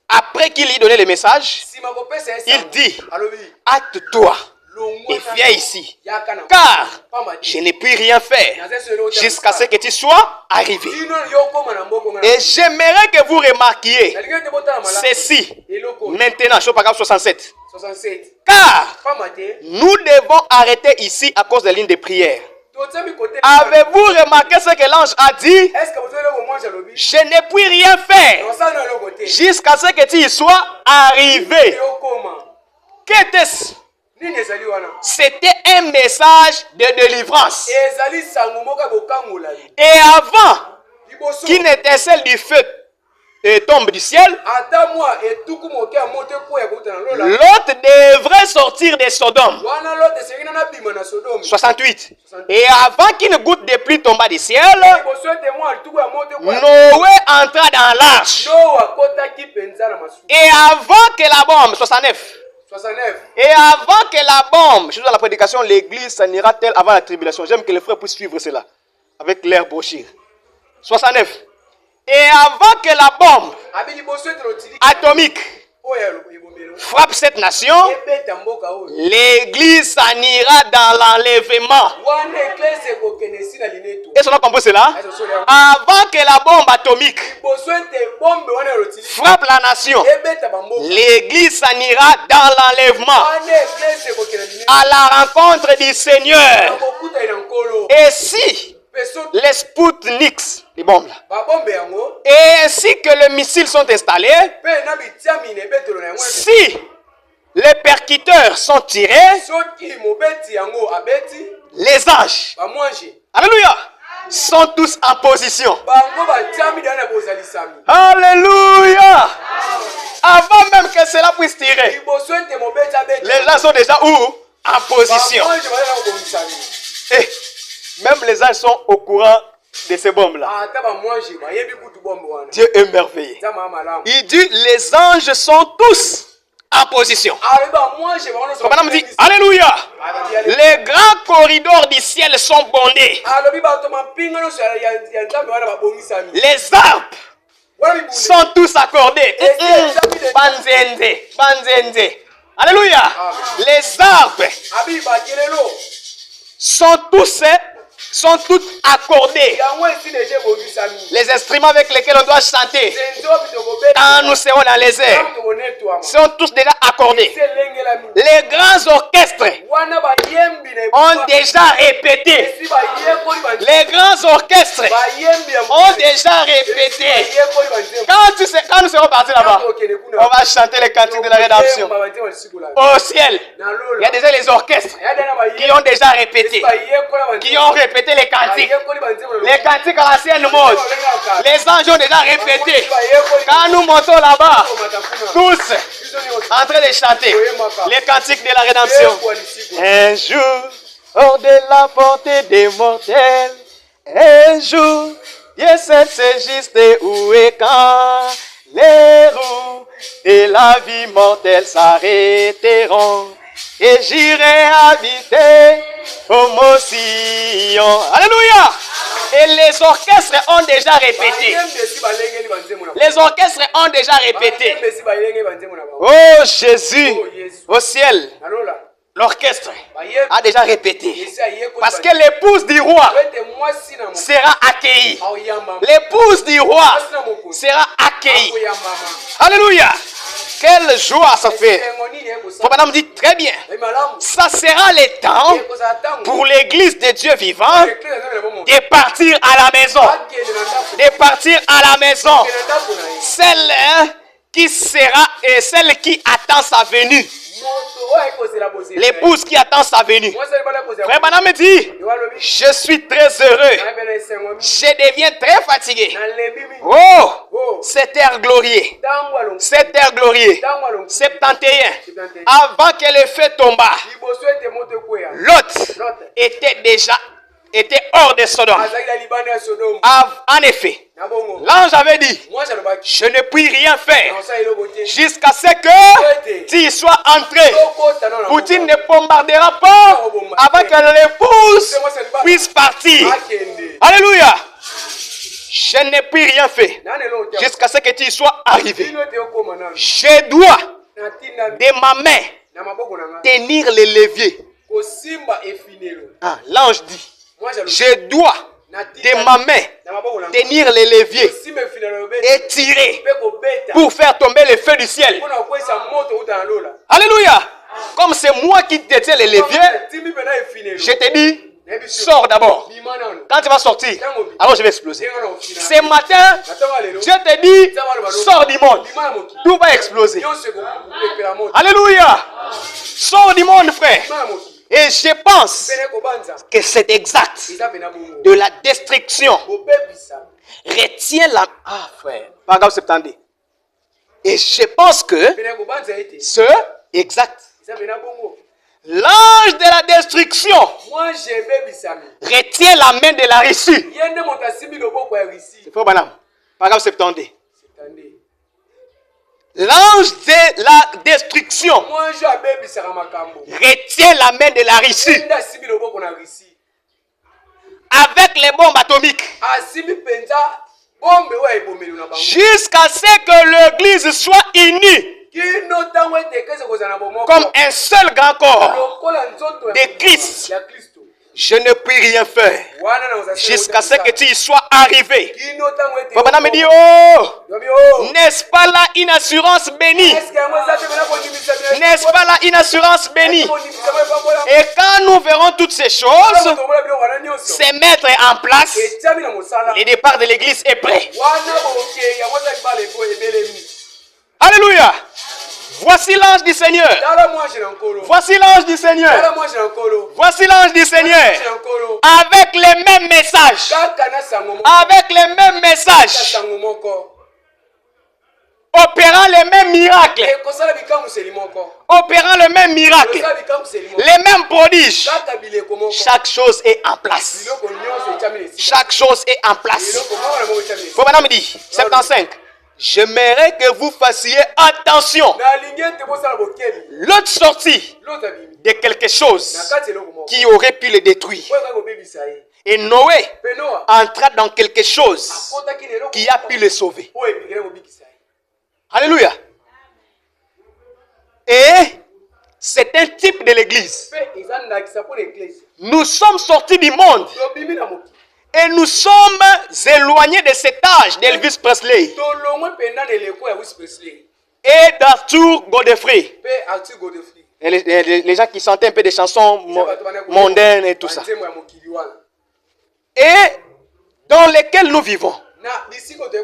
après qu'il lui donnait le message, il dit, hâte-toi et viens ici, car je n'ai pu rien faire jusqu'à ce que tu sois arrivé. Et j'aimerais que vous remarquiez ceci maintenant, chapitre paragraphe 67. Car nous devons arrêter ici à cause de la ligne de prière. Avez-vous remarqué ce que l'ange a dit? Je ne puis rien faire jusqu'à ce que tu y sois arrivé. Qu'était-ce? C'était un message de délivrance. Et avant qu'une étincelle du feu tombe du ciel, l'autre devrait sortir de Sodome. 68. Et avant qu'une goutte de pluie tombe du ciel, Noé entra dans l'arche. Et avant que la bombe, 69. Et avant que la bombe, je suis dans la prédication, l'église s'anira-t-elle avant la tribulation? J'aime que les frères puissent suivre cela avec leur brochure. 69. Et avant que la bombe atomique frappe cette nation, l'église s'en ira dans l'enlèvement. Est-ce qu'on a compris cela? Avant que la bombe atomique frappe la nation, l'église s'en ira dans l'enlèvement à la rencontre du Seigneur. Et si les Sputniks, les bombes là, et ainsi que les missiles sont installés, si les percuteurs sont tirés, les anges, alléluia, sont tous en position. Alléluia. Avant même que cela puisse tirer, les gens sont déjà où? En position. Et même les anges sont au courant de ces bombes-là. Dieu est merveilleux. Il dit, les anges sont tous en position. Madame dit, alléluia. Les grands corridors du ciel sont bondés. Les arbres sont tous accordés. Banzenze. Alléluia. Les arbres sont tous sont toutes accordées. Les instruments avec lesquels on doit chanter quand nous serons dans les airs sont tous déjà accordés. Les grands orchestres ont déjà répété. Les grands orchestres ont déjà répété. Quand nous serons partis là-bas, on va chanter les cantiques de la rédemption. Au ciel, il y a déjà les orchestres qui ont déjà répété, qui ont répété les cantiques. Les cantiques à l'ancienne mode. Les anges ont déjà répété. Quand nous montons là-bas, tous en train de chanter les cantiques de la rédemption. Un jour, hors de la portée des mortels, un jour, Dieu seul sait juste où et quand les roues de la vie mortelle s'arrêteront et j'irai habiter au mont Sion. Alléluia! Et les orchestres ont déjà répété. Les orchestres ont déjà répété. Oh Jésus, au ciel, l'orchestre a déjà répété. Parce que l'épouse du roi sera accueillie. L'épouse du roi sera accueillie. Alléluia! Quelle joie ça fait. Madame dit très bien. Ça sera le temps pour l'église de Dieu vivant de partir à la maison. De partir à la maison. Celle qui sera et celle qui attend sa venue. L'épouse qui attend sa venue. Frère Branham me dit, je suis très heureux. Je deviens très fatigué. Oh, cet air glorieux. Cet air glorieux. 71. Avant que le feu tomba, Lot était hors de Sodome. En effet, l'ange avait dit, je ne puis rien faire jusqu'à ce que tu y sois entré. Poutine ne bombardera pas avant que l'épouse puisse partir. Alléluia. Je ne puis rien faire jusqu'à ce que tu y sois arrivé. Je dois de ma main tenir le levier. L'ange dit, je dois de ma main tenir les leviers et tirer pour faire tomber le feu du ciel. Alléluia. Comme c'est moi qui détiens les leviers, je te dis, sors d'abord. Quand tu vas sortir, alors je vais exploser. Ce matin, Dieu te dit, sors du monde. Tout va exploser. Alléluia. Sors du monde, frère. Et je pense que c'est exact. De la destruction. Retient la... Ah, frère. Paragraphe 70. Et je pense que c'est exact. L'ange de la destruction retient la main de la Russie. C'est faux, madame. Paragraphe 70. L'ange de la destruction retient la main de la Russie avec les bombes atomiques jusqu'à ce que l'église soit unie comme un seul grand corps de Christ. Je ne puis rien faire jusqu'à ce que tu y sois arrivé. Papa me dit, oh, n'est-ce pas là une assurance bénie? N'est-ce pas là une assurance bénie? Et quand nous verrons toutes ces choses se mettre en place, le départ de l'église est prêt. Alléluia. Voici l'ange du Seigneur. Voici l'ange du Seigneur. Voici l'ange du Seigneur. Avec les mêmes messages. Avec les mêmes messages. Opérant les mêmes miracles. Opérant le même miracle. Les mêmes prodiges. Chaque chose est en place. Chaque chose est en place. Faut maintenant me dire, 75. J'aimerais que vous fassiez attention. L'autre sortie de quelque chose qui aurait pu le détruire. Et Noé entra dans quelque chose qui a pu le sauver. Alléluia. Et c'est un type de l'église. Nous sommes sortis du monde. Et nous sommes éloignés de cet âge d'Elvis Presley. Et d'Arthur Godfrey. Et les gens qui chantaient un peu des chansons mondaines et tout ça. Et dans lesquels nous vivons.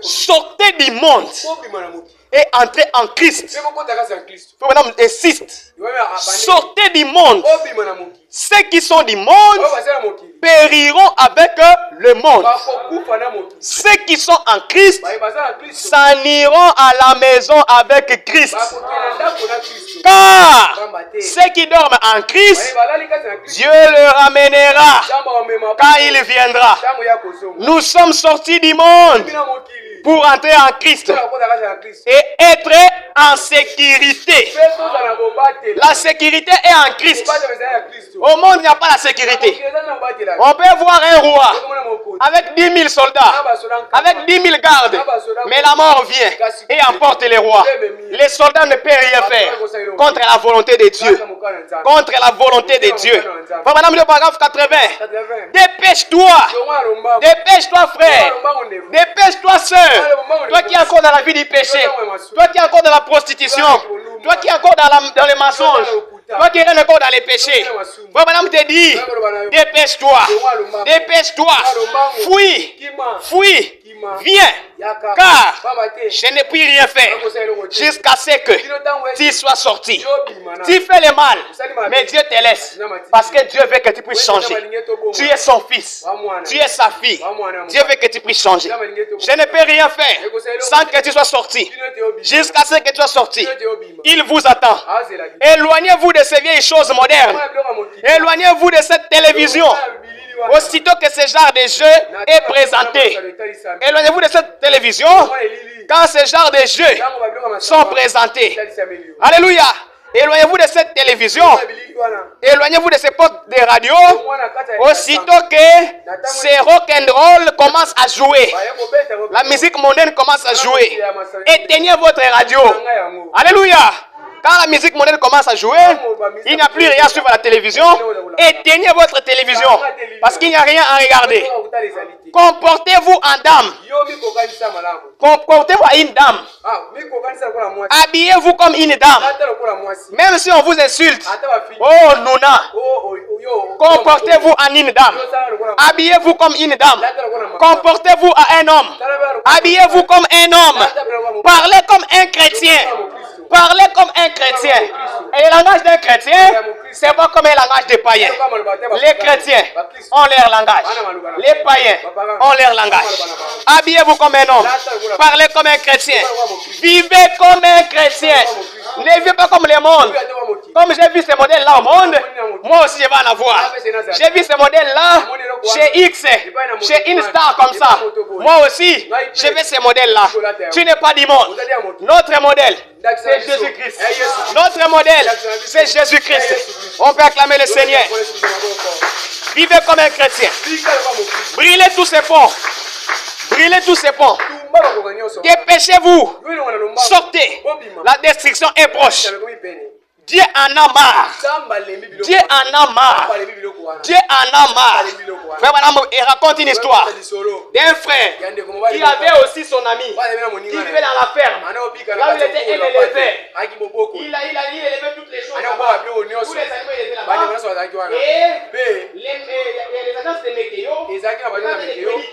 Sortez du monde et entrez en Christ. Madame insiste. Sortez du monde. Ceux qui sont du monde périront avec le monde. Ceux qui sont en Christ s'en iront à la maison avec Christ. Car ceux qui dorment en Christ, Dieu le ramènera quand il viendra. Nous sommes sortis du monde pour entrer en Christ et être en sécurité. La sécurité est en Christ. Au monde, il n'y a pas la sécurité. On peut voir un roi avec 10 000 soldats, avec 10 000 gardes, mais la mort vient et emporte les rois. Les soldats ne peuvent rien faire contre la volonté de Dieu. Contre la volonté de Dieu. Madame le paragraphe 80. Dépêche-toi. Dépêche-toi, frère. Dépêche-toi, sœur. Toi qui es encore dans la vie du péché. Toi qui es encore dans la prostitution. Toi qui es encore dans les mensonges. Toi qui es encore dans les péchés. Madame te dit, dépêche-toi. Dépêche-toi. Fuis. Fuis. Viens. Car je ne puis rien faire jusqu'à ce que tu sois sorti. Tu fais le mal, mais Dieu te laisse. Parce que Dieu veut que tu puisses changer. Tu es son fils. Tu es sa fille. Dieu veut que tu puisses changer. Je ne peux rien faire sans que tu sois sorti. Jusqu'à ce que tu sois sorti. Il vous attend. Éloignez-vous de ces vieilles choses modernes. Éloignez-vous de cette télévision. Aussitôt que ce genre de jeu est présenté, éloignez-vous de cette télévision quand ce genre de jeux sont présentés. Alléluia. Éloignez-vous de cette télévision. Éloignez-vous de ces postes de radio. Aussitôt que ces rock'n'roll commencent à jouer, la musique mondaine commence à jouer, éteignez votre radio. Alléluia. Quand la musique mondaine commence à jouer, il n'y a plus rien sur la télévision. Éteignez votre télévision parce qu'il n'y a rien à regarder. Comportez-vous en dame. Comportez-vous à une dame. Habillez-vous comme une dame. Même si on vous insulte. Oh, Nouna. Comportez-vous en une dame. Habillez-vous comme une dame. Comportez-vous à un homme. Habillez-vous comme un homme. Parlez comme un chrétien. Parlez comme un chrétien. Et le langage d'un chrétien, c'est pas comme un langage des païens. Les chrétiens ont leur langage. Les païens ont leur langage. Habillez-vous comme un homme. Parlez comme un chrétien. Vivez comme un chrétien. Ne vivez pas comme le monde. Comme j'ai vu ce modèle-là au monde, moi aussi je vais en avoir. J'ai vu ce modèle-là chez X, chez une star comme ça. Moi aussi, je veux ce modèle-là. Tu n'es pas du monde. Notre modèle, c'est Jésus-Christ. Notre modèle, c'est Jésus-Christ. On peut acclamer le Seigneur. Vivez comme un chrétien. Brûlez tous ces ponts. Brûlez tous ces ponts. Dépêchez-vous. Sortez. La destruction est proche. Dieu en a marre. Dieu en a marre. Dieu en a marre. Frère, madame, il raconte une histoire d'un frère qui avait aussi son ami qui vivait dans la ferme. Là où il était élevé. Il élevait toutes les choses là-bas. Tous les animaux étaient là-bas. Et les agences de météo, il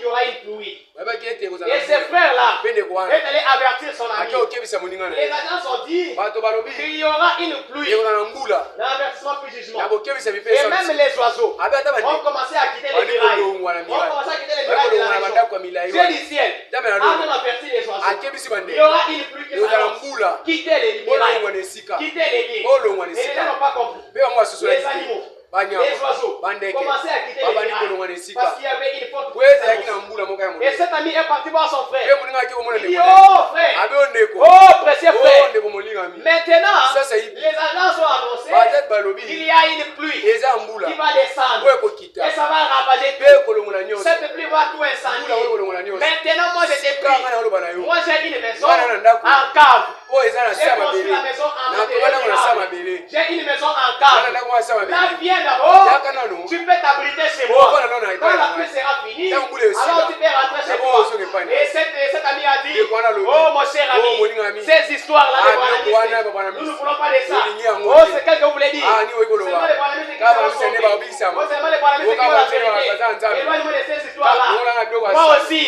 y aura une pluie. Et ce frère-là est allé avertir son ami. Les agences ont dit qu'il y aura une pluie. L'avertissement puis jugement. Et même les oiseaux ont commencé à quitter les murailles. Ont commencé à quitter les murailles de la région. Dieu du ciel a même averti les oiseaux. Il y aura une pluie qui s'annonce. Quittez les murailles. Quittez les lignes. Et les gens n'ont pas compris. Les animaux. Les oiseaux commençaient à quitter les murailles parce qu'il y avait une faute. Et cet ami est parti voir son frère. Il dit, oh frère, oh précieux frère, maintenant les agences ont annoncé qu'il y a une pluie qui va descendre et ça va ravager tout. Cette pluie va tout incendier. Maintenant moi je t'ai pris. Moi j'ai une maison en cave. J'ai construit la maison en matériel. J'ai une maison en cadre. Là, viens d'abord. Tu peux t'abriter chez moi. Quand la pluie sera finie, alors tu peux rentrer chez toi. Et cet ami a dit, oh mon cher ami, ces histoires-là de Branham, nous ne voulons pas de ça. Oh, c'est qu'est-ce que vous voulez dire? C'est pas les Branhamistes qui sont sauvés. C'est pas les Branhamistes qui ont la vérité. Éloigne-moi de ces histoires-là. Moi aussi,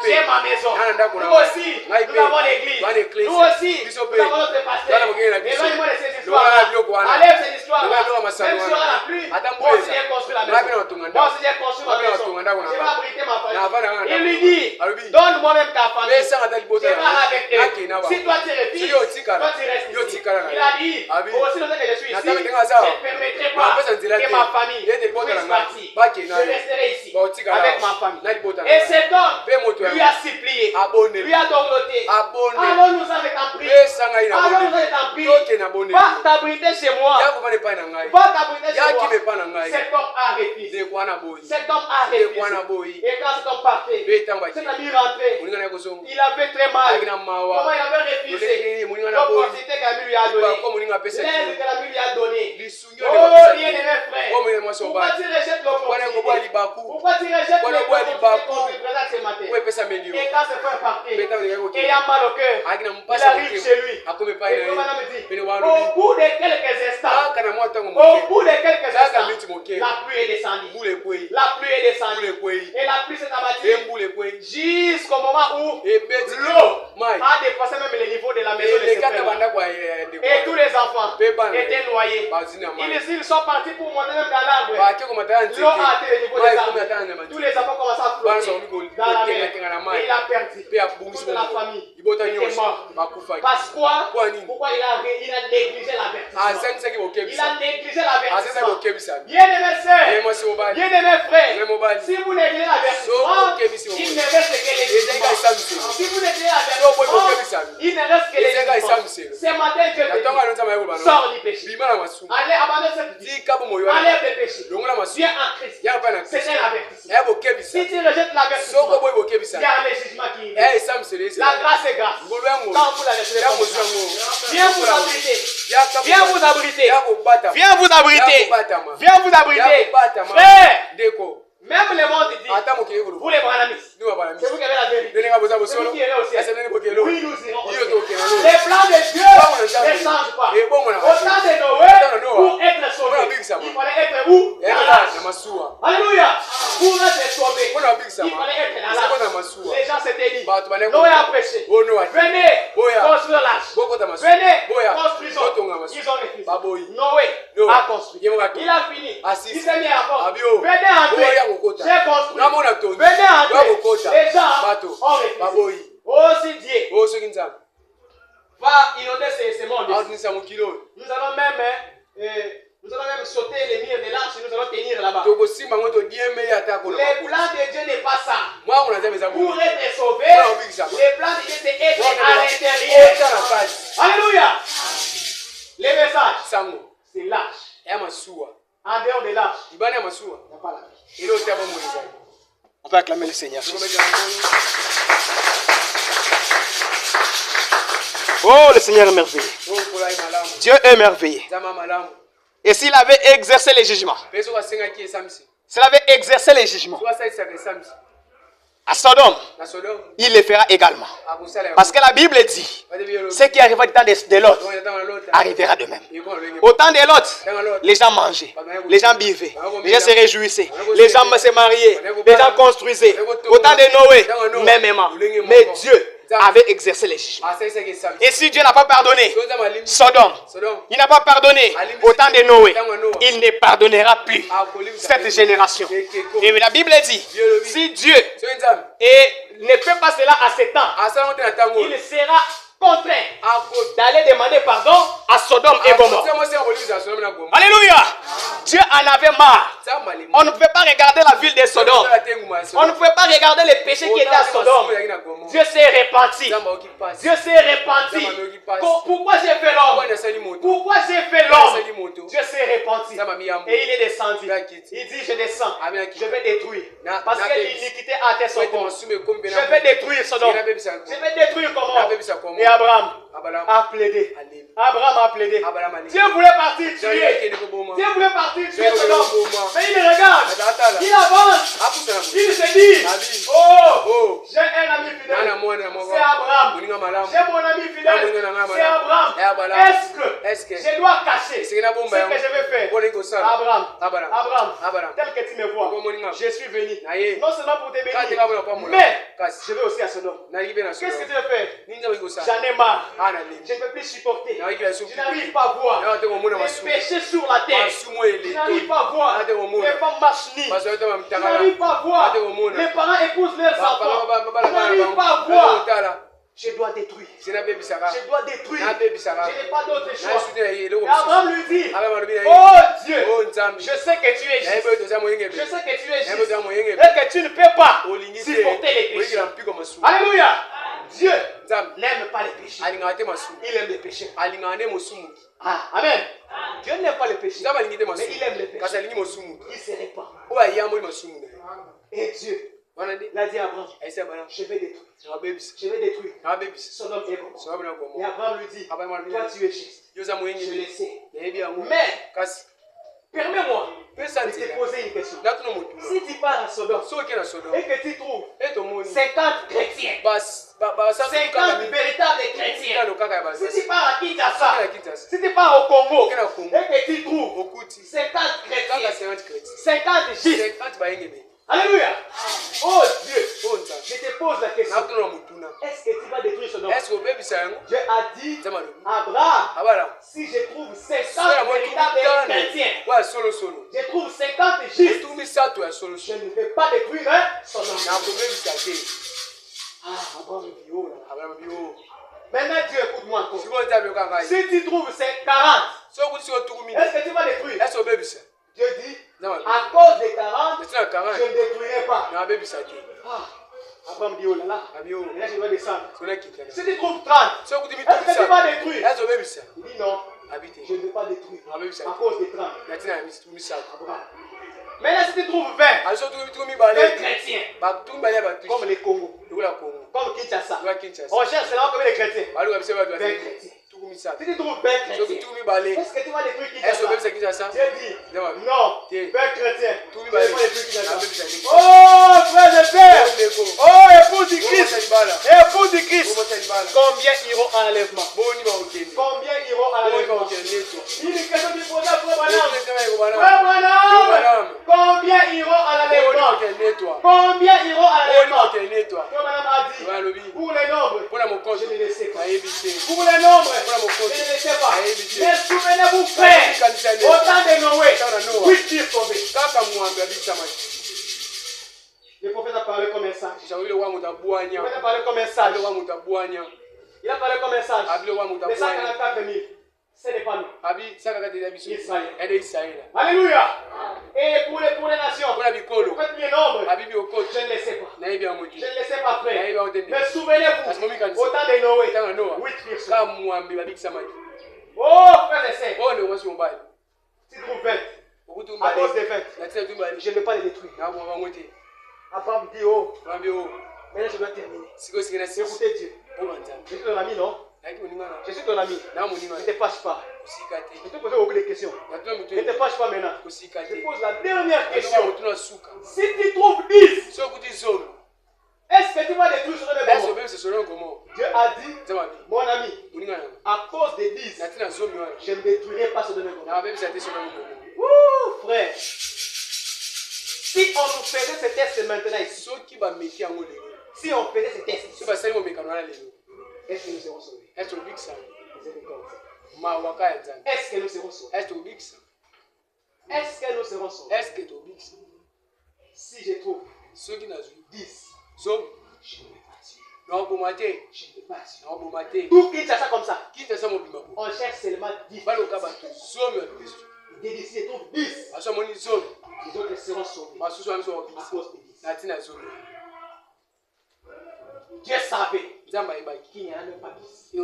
j'ai ma maison. Nous aussi, nous avons l'église. Nous aussi, nous avons notre pasteur. Éloigne-moi de ces histoires-là. Enlève ces histoires-là. Même si on a la pluie, moi aussi j'ai construit la maison. Moi aussi j'ai construit ma maison. Je vais abriter ma famille. Il lui dit, donne-moi même ta famille. Je vais avec eux. Si toi tu refuses, toi tu restes ici. Il a dit, aussi longtemps que je suis ici, je ne permettrai pas que ma famille puisse partir. Je resterai ici avec ma famille. Et cet homme lui a supplié, lui a dorloté. Allons-nous avec un prix. Allons-nous avec un prix. Va t'abriter chez moi. Va t'abriter chez moi. Cet homme a refusé. Cet homme a refusé. Et quand cet homme partait, cet ami rentrait. Il avait très mal. Comment il avait refusé l'opportunité qu'Ami lui a donnée. L'aide que l'ami lui a donnée. Oh, bien-aimé frère. Pourquoi tu rejettes l'opportunité? Pourquoi tu rejettes l'opportunité qu'on te présente ce matin? Et quand ce frère partait, ayant mal au cœur, il arrive chez lui. Et le madame me dit, au bout de quelques instants, la pluie est descendue. La pluie est descendue. Et la pluie s'est abattue jusqu'au moment où l'eau a dépassé même le niveau de la maison de ses frères. Et tous les enfants étaient noyés. Ils sont partis pour monter même dans l'arbre. L'eau a atteint le niveau des arbres. Tous les enfants commencent à flotter dans la mer. Et il a perdu toute la famille. Il était mort. Parce quoi? Pourquoi il a négligé l'avertissement? Il a négligé l'avertissement. Bien-aimés sœurs, bien-aimés frères, si vous négligez l'avertissement, il ne reste que l'existence. Si vous négligez l'avertissement, il ne reste que l'existence. Ce matin, Dieu te dit, sors du péché. Allez, abandonne cette vie. Enlève le péché. Viens en Christ. C'est un avertissement. Si tu rejettes l'avertissement, il y a le jugement qui vient. La grâce est grâce. Quand vous la recevez comme ça, viens vous abriter. Viens vous abriter. Viens vous abriter. Viens vous abriter. Frère, même le monde dit, vous les Branhamistes, c'est vous qui avez la vérité. C'est vous qui irez au ciel. Oui, nous irons au ciel. Les plans de Dieu ne changent pas. Au temps de Noé, pour être sauvé, il fallait être où? Dans l'arche. Alléluia. Pour être sauvé, il fallait être dans l'arche. Les gens s'étaient dit, Noé a prêché. Venez construire l'arche. Venez construisons. Ils ont refusé. Noé a construit. Il a fini. Il s'est mis à porte. Venez entrer. J'ai construit. Venez entrer. Les gens ont refusé. Aussi Dieu va inonder ce monde. Nous allons même sauter les murs de l'arche, nous allons tenir là-bas. Les plans de Dieu n'est pas ça. Pour être sauvé, les plans de Dieu c'est être à l'intérieur. Alléluia. Les messages, c'est l'arche. En dehors de l'arche, il n'y a pas l'arche. On peut acclamer le Seigneur. Oh, le Seigneur est merveilleux. Dieu est merveilleux. Et s'il avait exercé les jugements, s'il avait exercé les jugements à Sodome, il le fera également. Parce que la Bible dit, ce qui arrivera du temps de l'autre arrivera de même. Au temps de l'autre, les gens mangeaient, les gens buvaient, les gens se réjouissaient, les gens se mariaient, les gens construisaient. Au temps de Noé, mêmement. Mais Dieu avait exercé les jugements. Et si Dieu n'a pas pardonné Sodome, il n'a pas pardonné au temps de Noé, il ne pardonnera plus cette génération. Et la Bible dit, si Dieu ne fait pas cela à 7 ans, il sera contraint d'aller demander pardon à Sodome et Gomorrhe. Alléluia. Dieu en avait marre. On ne pouvait pas regarder la ville de Sodome. On ne pouvait pas regarder les péchés qui étaient à Sodome. Dieu s'est repenti. Dieu s'est repenti. Pourquoi j'ai fait l'homme? Pourquoi j'ai fait l'homme? Dieu s'est repenti. Et il est descendu. Il dit, je descends. Je vais détruire. Parce que l'iniquité a atteint son corps. Je vais détruire Sodome. Je vais détruire Gomorrhe. Et Abraham a plaidé. Abraham a plaidé. Dieu voulait partir tuer. Dieu voulait partir tuer Sodome. Mais il regarde. Il avance. Il se dit, oh, j'ai un ami fidèle. C'est Abraham. J'ai mon ami fidèle. C'est Abraham. Est-ce que je dois cacher ce que je vais faire? Abraham, tel que tu me vois, je suis venu. Non seulement pour te bénir, mais je vais aussi à Sodome. Qu'est-ce que tu veux faire? J'en ai marre. Je ne peux plus supporter. Je n'arrive pas à voir les péchés sur la terre. Je n'arrive pas à voir les femmes marchent nues. Je n'arrive pas à voir les parents épousent leurs enfants. Je n'arrive pas à voir. Je dois détruire. Je dois détruire. Je n'ai pas d'autre choix. Et Abraham lui dit, oh Dieu, je sais que tu es juste. Je sais que tu es juste. Et que tu ne peux pas supporter les péchés. Alléluia. Dieu n'aime pas les péchés. Il aime les péchés. Ah, amen. Dieu n'aime pas les péchés. Mais il aime les péchés. Il se répand. Et Dieu, il a dit à Abraham, je vais détruire. Je vais détruire Sodome et Gomorrhe. Et Abraham lui dit, toi tu es juste. Je le sais. Mais, permets-moi de te poser une question. Si tu pars à Sodome et que tu trouves 50 chrétiens, 50 véritables chrétiens, si tu pars à Kinshasa, si tu pars au Congo et que tu trouves 50 chrétiens, 50 justes, alléluia. Oh Dieu, je te pose la question. Est-ce que tu vas détruire Sodome? Dieu a dit à Abraham, si je trouve 50 véritables chrétiens, je trouve 50 justes, je ne vais pas détruire Sodome. Ah, Abraham dit, oh là. Maintenant Dieu écoute-moi encore. Si tu trouves 40, est-ce que tu vas détruire? Dieu dit, à cause des 40, je ne détruirai pas. Ah, Abraham dit, oh là là. Et là, je dois descendre. Si tu trouves 30, est-ce que tu vas détruire? Il dit non, je ne vais pas détruire. À cause des 30. Abraham. Maintenant, si tu trouves 20, 20 chrétiens, comme les Congo, comme Kinshasa, on cherche là comme les chrétiens. 20 chrétiens. Si tu trouves 20 chrétiens, est-ce que tu vas détruire Kinshasa? Dieu dit, non, 20 chrétiens, tu ne vas pas détruire Kinshasa. Oh, frère de frère, oh, épouse du Christ, épouse du Christ, combien iront à l'enlèvement? Combien iront à l'enlèvement? Il est question du projet, frère Branham, combien iront à l'enlèvement? Combien iront à l'enlèvement? Frère Branham a dit, pour les nombres, je ne les sais pas. Pour les nombres, je ne le sais pas. Mais souvenez-vous, frère, au temps de Noé, 8 furent sauvés. Le prophète a parlé comme un sage. Il a parlé comme un sage. Il a parlé comme un sage. Les 144 000, ce n'est pas nous. Israël. Alléluia. Et pour les nations, faites les nombres, je ne les sais pas. Je ne les sais pas, frère. Mais souvenez-vous, au temps de Noé, 8 furent sauvés. Oh, frère et sœur, tu trouves 20. À cause des 20, je ne vais pas les détruire. Abraham dit, oh, maintenant je dois terminer. Écoutez Dieu. Je suis ton ami, non? Je suis ton ami. Ne te fâche pas. Je te pose beaucoup de questions. Ne te fâche pas maintenant. Je te pose la dernière question. Si tu trouves 10, est-ce que tu vas détruire Sodome et Gomorrhe? Dieu a dit, mon ami, à cause des 10, je ne détruirai pas Sodome et Gomorrhe. Ouh, frère. Si on nous faisait ce test maintenant ici, si on faisait ce test ici, est-ce que nous serons sauvés? Est-ce que nous serons sauvés? Est-ce que nous serons sauvés? Si je trouve 10, je ne vais pas tuer. Tout Kinshasa comme ça. On cherche seulement 10. Des 10, je trouve 10. Les autres seront sauvés à cause des 10. Dieu savait qu'il n'y en a même pas 10. Il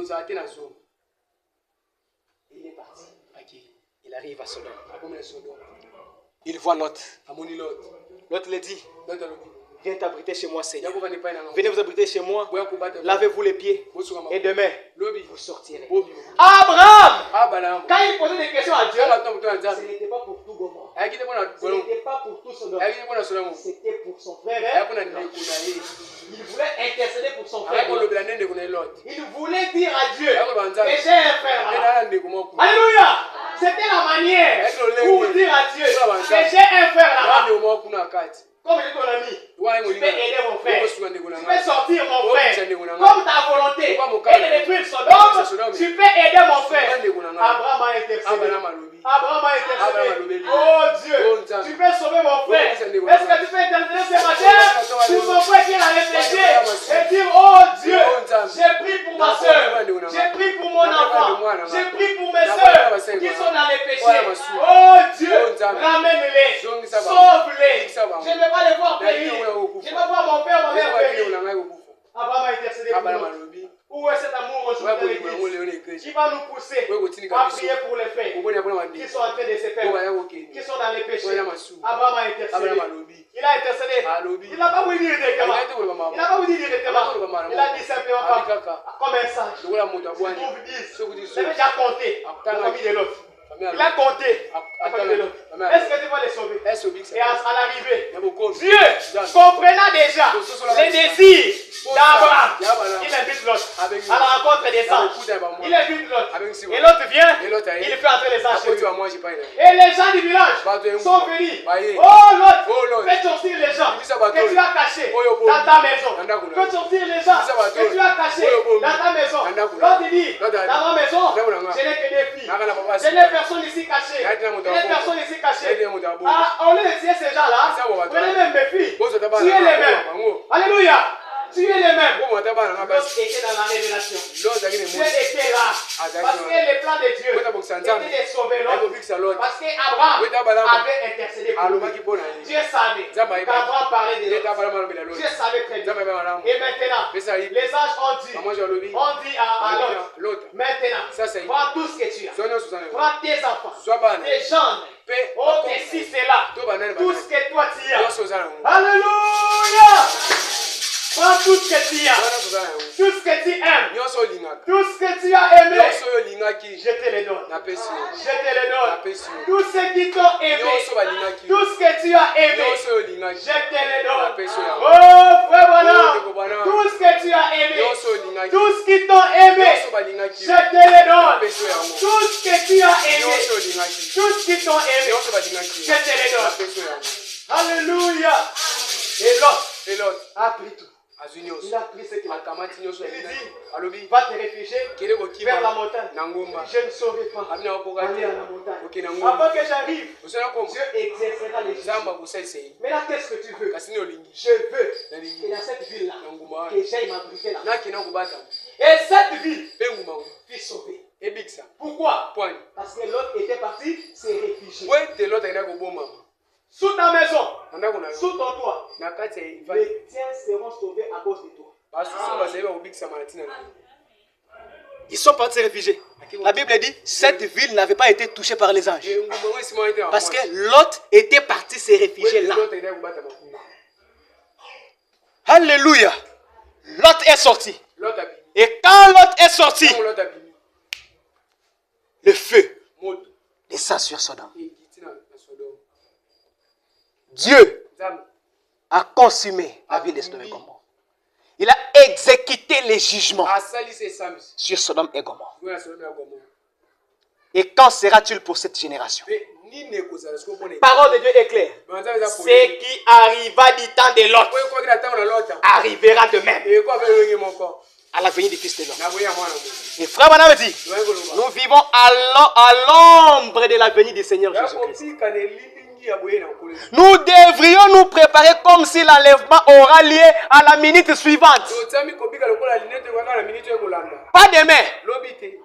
est parti. Il arrive à Sodome. Il voit Lot. Lot le dit, Viens t'abriter chez moi, Seigneur. Venez vous abriter chez moi. Lavez-vous les pieds. Et demain, vous sortirez. Abraham, quand il posait des questions à Dieu, ce n'était pas pour tout Gomorrhe. Ce n'était pas pour tout Sodome. C'était pour son frère. Il voulait intercéder pour son frère. Il voulait dire à Dieu que j'ai un frère là. Alléluia. C'était la manière pour dire à Dieu que j'ai un frère là. Comme je ton ami, tu peux aider mon frère. Tu peux sortir mon frère. Comme ta volonté est de détruire Sodome, tu peux aider mon frère. Abraham a intercédé. Abraham a intercédé. Oh Dieu, tu peux sauver mon frère. Est-ce que tu peux intercéder ce matin pour mon frère qui est dans les péchés et dire, oh Dieu, j'ai prié pour ma soeur, j'ai prié pour mon enfant, j'ai prié pour mes soeurs qui sont dans les péchés. Oh Dieu, ramène-les, sauve-les. Je ne vais pas les voir périr. Je ne vais pas voir mon père, ma mère périr. Abraham a intercédé pour nous. Où est cet amour aujourd'hui de l'Église qui va nous pousser à prier pour les frères qui sont en train de se perdre, qui sont dans les péchés. Abraham a intercédé. Il a intercédé. Il n'a pas voulu dire directement. Il n'a pas voulu dire directement. Il a dit simplement comme un sage. Si vous 10, j'avais déjà compté la famille de l'autre. Il a compté la famille de l'autre. Est-ce que tu vas les sauver? Et à l'arrivée, Dieu, comprenant déjà les désirs d'Abraham, il invite l'autre à la rencontre des anges. Il invite l'autre. Et l'autre vient, il fait entrer les anges chez lui. Et les gens du village sont venus. Oh l'autre, fais sortir les gens que tu as cachés dans ta maison. Fais sortir les gens que tu as cachés dans ta maison. L'autre dit, dans ma maison, je n'ai que des filles. Je n'ai personne ici caché. Je n'ai personne ici caché. Au lieu de tuer ces gens-là, prenez même mes filles. Tuez les mêmes. Alléluia. Tu es les mêmes. L'autre était dans la révélation. Dieu était là. Parce que le plan de Dieu était de sauver l'autre. Parce qu'Abraham avait intercédé pour lui. Dieu savait qu'Abraham parlait de l'autre. Dieu savait très bien. Et maintenant, les anges ont dit à l'autre, maintenant, prends tout ce que tu as. Prends tes enfants, tes jambes, tes fils et là. Tout ce que toi tu as. Alléluia. Prends tout ce que tu as, tout ce que tu aimes, tout ce que tu as aimé, je te le donne. Je te le donne. Tout ce qui t'ont aimé, tout ce que tu as aimé, je te le donne. Oh frère Bonham, tout ce que tu as aimé, tout ce qui t'ont aimé, je te le donne. Tout ce que tu as aimé, tout ce qui t'ont aimé, je te le donne. Alléluia. Et l'autre a pris tout. Il a pris ce qu'il a. Il dit, va te réfugier vers la montagne. Je ne saurais pas aller à la montagne. Avant que j'arrive, Dieu exercera les jugements. Mais là, qu'est-ce que tu veux? Je veux que dans cette ville-là, que j'aille m'abriter là. Et cette ville fut sauvée. Pourquoi? Parce que l'autre était parti se réfugier. Sous ta maison, sous ton toit, les tiens seront sauvés à cause de toi. Ils sont partis se réfugier. La Bible dit, cette ville n'avait pas été touchée par les anges. Parce que Lot était parti se réfugier là. Alléluia. Lot est sorti. Et quand Lot est sorti, le feu descend sur Sodome. Dieu a consumé la vie de Sodome et Gomorrhe. Il a exécuté les jugements sur Sodome et Gomorrhe. Et quand sera-t-il pour cette génération? Parole de Dieu est claire. Ce qui arriva du temps de l'autre arrivera de même à la venue du Fils de l'homme. Et frère Branham dit, nous vivons à l'ombre de la venue du Seigneur Jésus-Christ. Nous devrions nous préparer comme si l'enlèvement aura lieu à la minute suivante. Pas demain.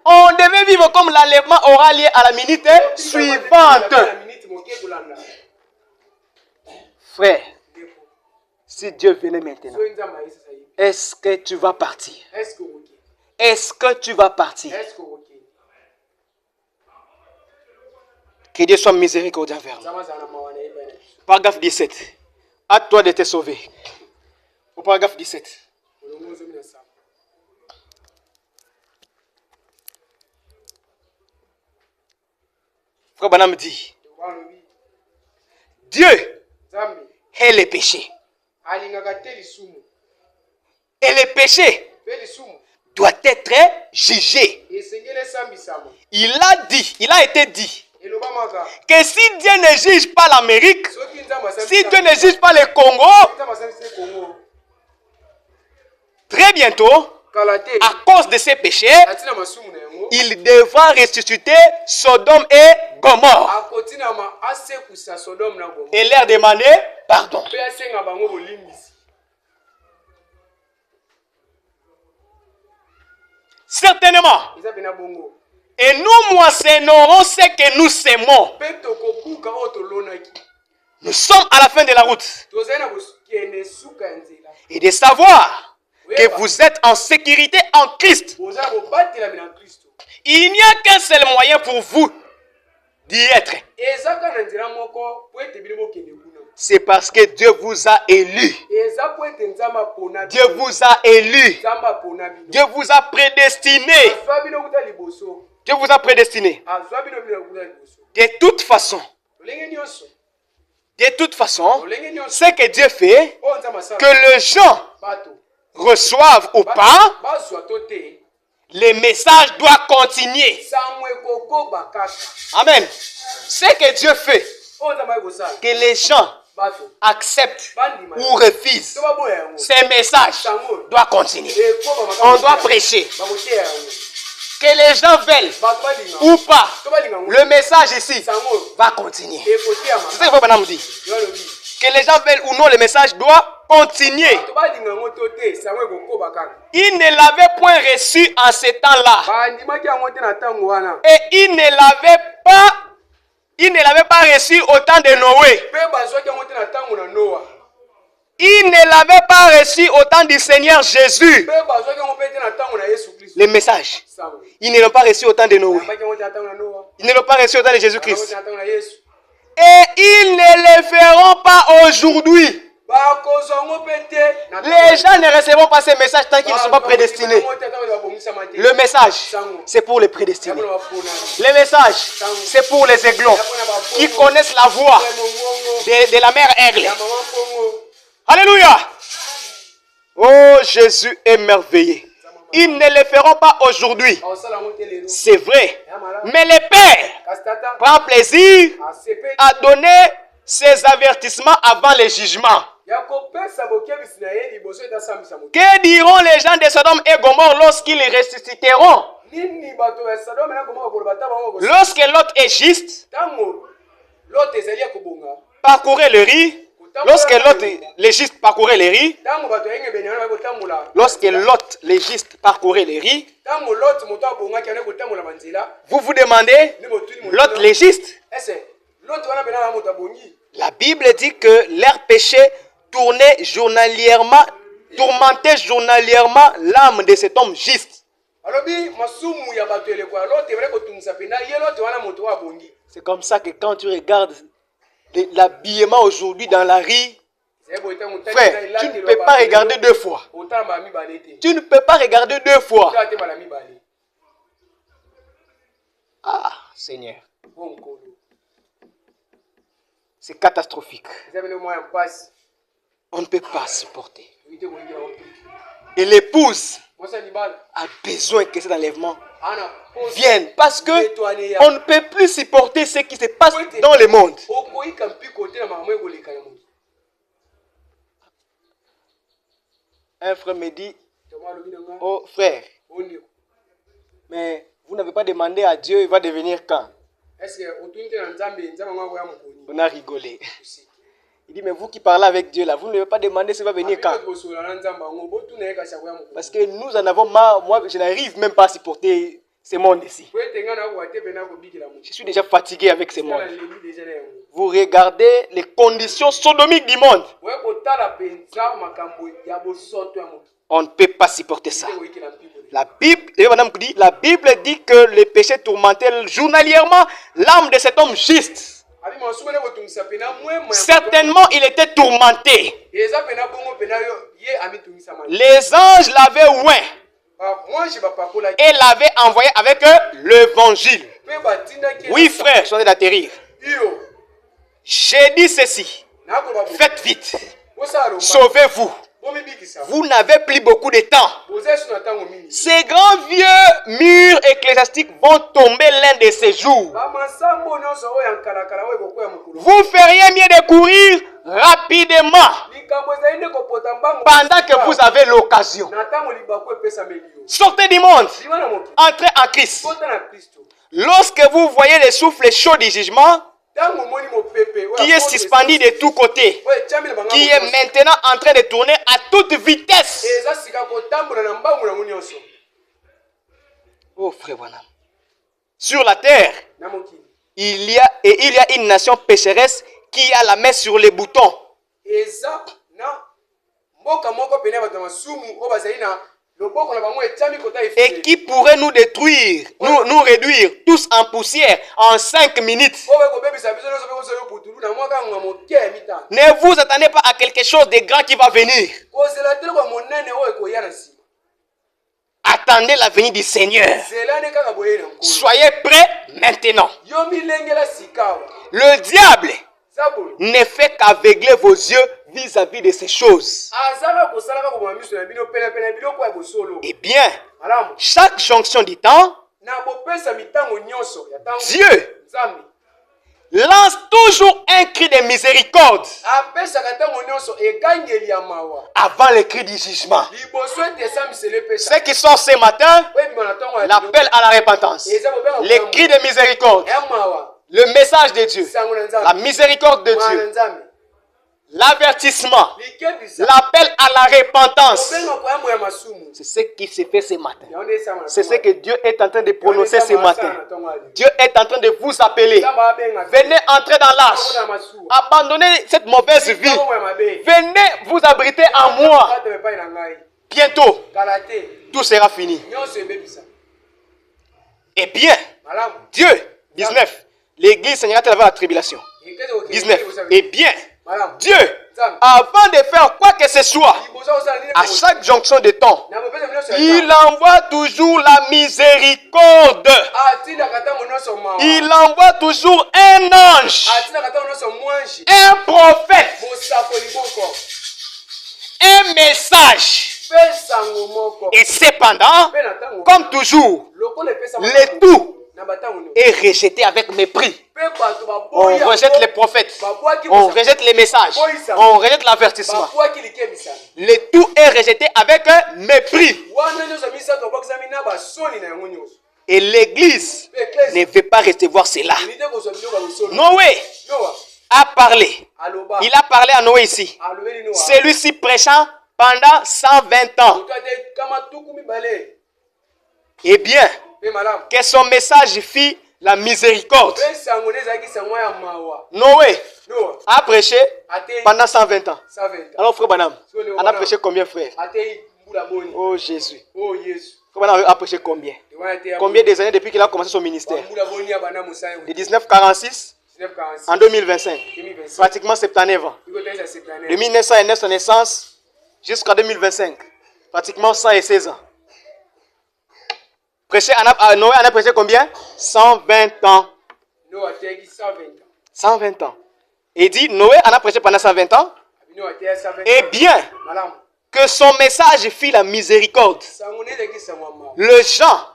On devait vivre comme l'enlèvement aura lieu à la minute suivante. Frère, si Dieu venait maintenant, est-ce que tu vas partir? Est-ce que tu vas partir? Que Dieu soit miséricordieux envers nous. Paragraphe 17. À toi de te sauver. Au paragraphe 17. Frère Branham dit, Dieu est le péché. Et le péché doit être jugé. Il a été dit que si Dieu ne juge pas l'Amérique, si Dieu ne juge pas le Congo, très bientôt, à cause de ses péchés, il devra ressusciter Sodome et Gomorrhe et leur demander pardon. Certainement. Et nous moissonnerons ce que nous sémons. Nous sommes à la fin de la route. Et de savoir que vous êtes en sécurité en Christ. Il n'y a qu'un seul moyen pour vous d'y être. C'est parce que Dieu vous a élu. Dieu vous a élu. Dieu vous a prédestiné. Dieu vous a prédestiné. De toute façon, ce que Dieu fait, que les gens reçoivent ou pas, le message doit continuer. Amen. Ce que Dieu fait, que les gens acceptent ou refusent, ce message doit continuer. On doit prêcher. Que les gens veulent ou pas, le message ici va continuer. C'est ce que le Branham dit. Que les gens veulent ou non, le message doit continuer. Ils ne l'avaient point reçu en ce temps-là. Et ils ne l'avaient pas reçu au temps de Noé. Ils ne l'avaient pas reçu au temps du Seigneur Jésus. Le message. Ils ne l'ont pas reçu au temps de Noé. Ils ne l'ont pas reçu au temps de Jésus-Christ. Et ils ne le feront pas aujourd'hui. Les gens ne recevront pas ces messages tant qu'ils ne sont pas prédestinés. Le message, c'est pour les prédestinés. Le message, c'est pour les aiglons qui connaissent la voix de la mère aigle. Alléluia. Oh, Jésus est merveilleux. Ils ne le feront pas aujourd'hui. C'est vrai. Mais le Père prend plaisir à donner ses avertissements avant le jugement. Que diront les gens de Sodome et Gomorrhe lorsqu'ils ressusciteront? Lorsque l'autre est juste, parcourait le riz. Lorsque l'autre légiste parcourait les riz, vous vous demandez, l'autre légiste, la Bible dit que leur péché tournait journalièrement, tourmentait journalièrement l'âme de cet homme juste. C'est comme ça que quand tu regardes l'habillement aujourd'hui dans la rue, frère, tu ne peux pas regarder deux fois. Tu ne peux pas regarder deux fois. Ah, Seigneur. C'est catastrophique. On ne peut pas supporter. Et l'épouse a besoin que cet enlèvement vienne parce que on ne peut plus supporter ce qui se passe dans le monde. Un frère me dit, oh frère, mais vous n'avez pas demandé à Dieu, il va devenir quand? On a rigolé. Il dit, mais vous qui parlez avec Dieu là, vous ne devez pas demander s'il va venir quand? Parce que nous en avons marre, moi je n'arrive même pas à supporter ce monde ici. Je suis déjà fatigué avec ce monde. Vous regardez les conditions sodomiques du monde. On ne peut pas supporter ça. La Bible dit que le péché tourmentait journalièrement l'âme de cet homme juste. Certainement, il était tourmenté. Les anges l'avaient oint et l'avaient envoyé avec l'évangile. Oui, frère, je suis en train d'atterrir. J'ai dit ceci. Faites vite. Sauvez-vous. Vous n'avez plus beaucoup de temps. Ces grands vieux murs ecclésiastiques vont tomber l'un de ces jours. Vous feriez mieux de courir rapidement pendant que vous avez l'occasion. Sortez du monde. Entrez en Christ. Lorsque vous voyez le souffle chaud du jugement, qui est suspendu de tous côtés, qui est maintenant en train de tourner à toute vitesse. Oh frère Branham, sur la terre, il y a une nation pécheresse qui a la main sur les boutons. Et qui pourrait nous détruire, nous réduire tous en poussière en 5 minutes. Ne vous attendez pas à quelque chose de grand qui va venir. Attendez la venue du Seigneur. Soyez prêts maintenant. Le diable ne fait qu'aveugler vos yeux vis-à-vis de ces choses. Eh bien, chaque jonction du temps, Dieu lance toujours un cri de miséricorde avant le cri du jugement. Ceux qui sont ce matin, l'appel à la repentance, le cri de miséricorde, le message de Dieu, la miséricorde de Dieu, l'avertissement, l'appel à la repentance. C'est ce qui se fait ce matin. C'est ce que Dieu est en train de prononcer ce matin. Dieu est en train de vous appeler. Venez entrer dans l'âge. Abandonnez cette mauvaise vie. Venez vous abriter en moi. Bientôt, tout sera fini. Eh bien, Dieu, 19, l'église seignera-t-elle avant la tribulation? 19, eh bien, Dieu, avant de faire quoi que ce soit, à chaque jonction de temps, il envoie toujours la miséricorde. Il envoie toujours un ange, un prophète, un message. Et cependant, comme toujours, le tout est rejeté avec mépris. On rejette les prophètes, on rejette les messages, on rejette l'avertissement. Le tout est rejeté avec mépris. Et l'église ne veut pas recevoir cela. Noé a parlé. Il a parlé à Noé ici. Celui-ci prêchant pendant 120 ans. Eh bien, que son message fit la miséricorde. Noé a prêché pendant 120 ans. Alors frère Branham, on a prêché combien frère? Oh Jésus. Frère Branham a prêché combien? Combien des années depuis qu'il a commencé son ministère? De 1946 en 2025. Pratiquement 79 ans. De 1909 son naissance jusqu'à 2025. Pratiquement 116 ans. Noé en a prêché combien? 120 ans. 120 ans. Et dit, Noé en a prêché pendant 120 ans. Eh bien, que son message fit la miséricorde. Les gens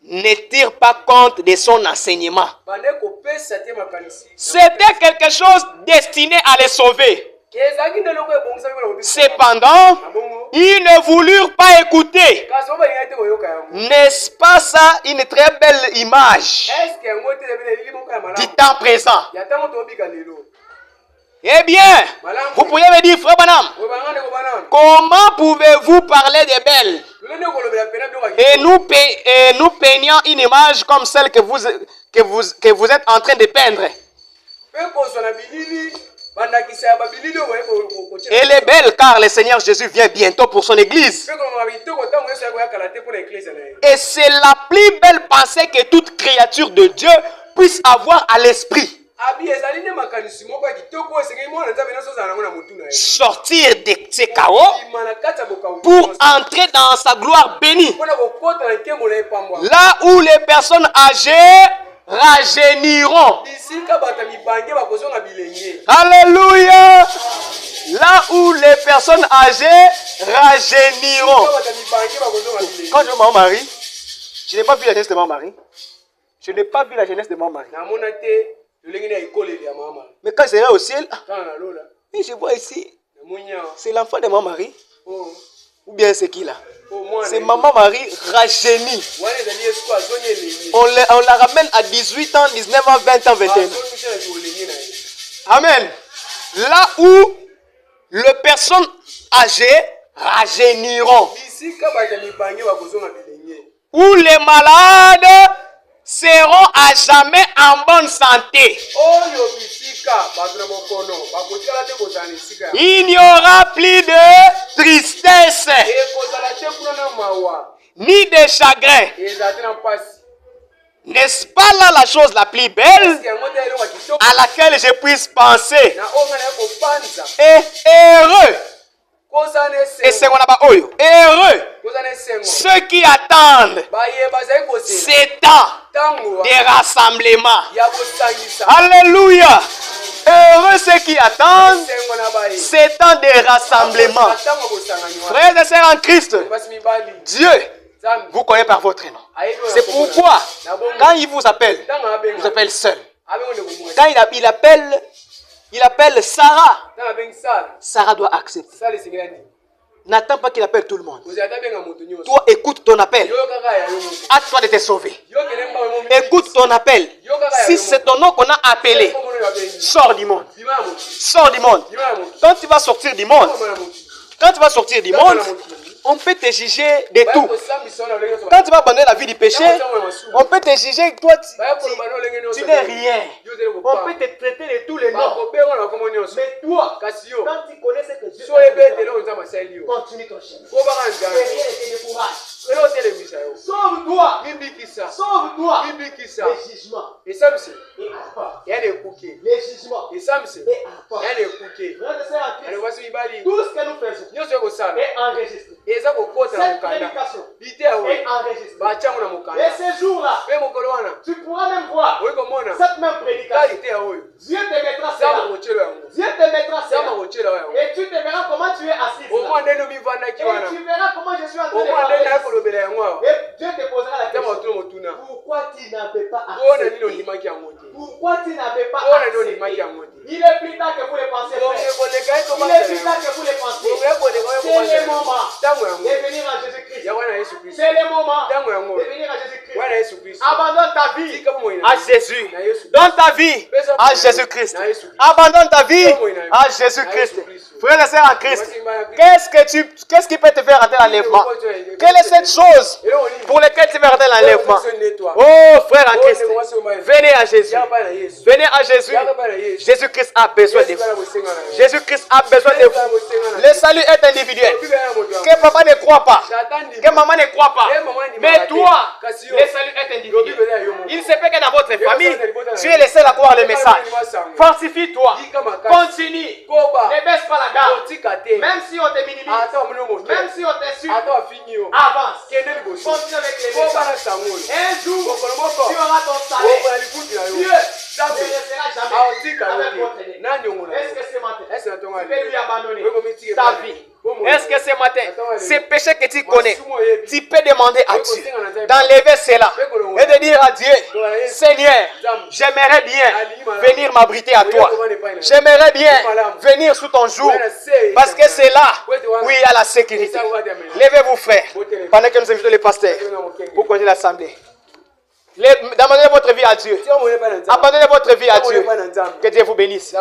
ne tirent pas compte de son enseignement. C'était quelque chose destiné à les sauver. Cependant, ils ne voulurent pas écouter. N'est-ce pas ça une très belle image du temps présent? Eh bien, vous pourriez me dire, frère Branham, comment pouvez-vous parler de belles et nous peignons une image comme celle que vous êtes en train de peindre? Elle est belle car le Seigneur Jésus vient bientôt pour son église. Et c'est la plus belle pensée que toute créature de Dieu puisse avoir à l'esprit. sortir de ces chaos pour entrer dans sa gloire bénie. Là où les personnes âgées rajeuniront. Alléluia. Là où les personnes âgées rajeuniront. Quand je vois mon mari, je n'ai pas vu la jeunesse de mon mari. Je n'ai pas vu la jeunesse de mon mari. Mais quand je serai au ciel, je vois ici, c'est l'enfant de mon mari. Ou bien c'est qui là? C'est maman Marie rajeunie. On la ramène à 18 ans, 19 ans, 20 ans, 21 ans. Amen. Là où les personnes âgées rajeuniront. Où les malades seront à jamais en bonne santé. Il n'y aura plus de tristesse, ni de chagrin. N'est-ce pas là la chose la plus belle à laquelle je puisse penser? Et heureux. Et c'est qu'on a heureux ceux qui attendent ces temps de rassemblement. Alléluia. Heureux ceux qui attendent ces temps de rassemblement. Frères et sœurs en Christ, Dieu vous connaît par votre nom. C'est pourquoi quand il vous appelle seul. Quand il appelle Sarah. Sarah doit accepter. N'attends pas qu'il appelle tout le monde. Toi, écoute ton appel. À toi de te sauver. Écoute ton appel. Si c'est ton nom qu'on a appelé, sors du monde. Sors du monde. Quand tu vas sortir du monde, on peut te juger de tout. Quand tu vas abandonner la vie du péché, on peut te juger, toi, tu n'es rien. On peut te traiter de tous les noms. Mais toi, quand tu connais ce que Dieu fait, continue ton chemin. Sauve-toi. Sauve-toi. Les jugements. Les jugements. Tout ce que nous faisons est enregistré. Cette prédication est enregistrée. Et ces jours-là, tu pourras même voir cette même prédication. Dieu te mettra cela. Dieu te mettra cela. Et tu te verras comment tu es assis là. Et tu verras comment je suis en train de parler. Et Dieu te posera la question. Pourquoi tu n'avais pas accepté? Pourquoi tu n'avais pas accepté? Il est plus tard que vous le pensez, frère. Il est plus tard que vous le pensez. C'est le moment de venir à Jésus-Christ. C'est le moment de venir à Jésus-Christ. Abandonne ta vie à Jésus. Donne ta vie à Jésus-Christ. Abandonne ta vie à Jésus-Christ. Frère et sœur en Christ, qu'est-ce qui peut te faire rater l'enlèvement? Quelle est cette chose pour laquelle tu vas rater l'enlèvement? Oh frère en Christ, venez à Jésus. Venez à Jésus. Jésus-Christ a besoin de vous. Jésus-Christ a besoin de vous. Le salut est individuel. Que papa ne croit pas, que maman ne croit pas, mais toi, le salut est individuel. Il se peut que dans votre famille, tu es le seul à croire le message. Fortifie-toi, continue, ne baisse pas la garde. Même si on te minimise, même si on t'insulte, avance, continue avec les messages. Un jour, tu auras ton salaire. Dieu ne laissera jamais avec votre nez. Est-ce que ce matin, tu peux lui abandonner ta vie? Est-ce que ce matin, ces péchés que tu connais, tu peux demander à Dieu d'enlever cela et de dire à Dieu, Seigneur, j'aimerais bien venir m'abriter à toi. J'aimerais bien venir sous ton jour parce que c'est là où il y a la sécurité. Levez-vous, frères, pendant que nous invitons les pasteurs pour conduire l'assemblée. Abandonnez votre vie à Dieu. Abandonnez votre vie à Dieu. Que Dieu vous bénisse.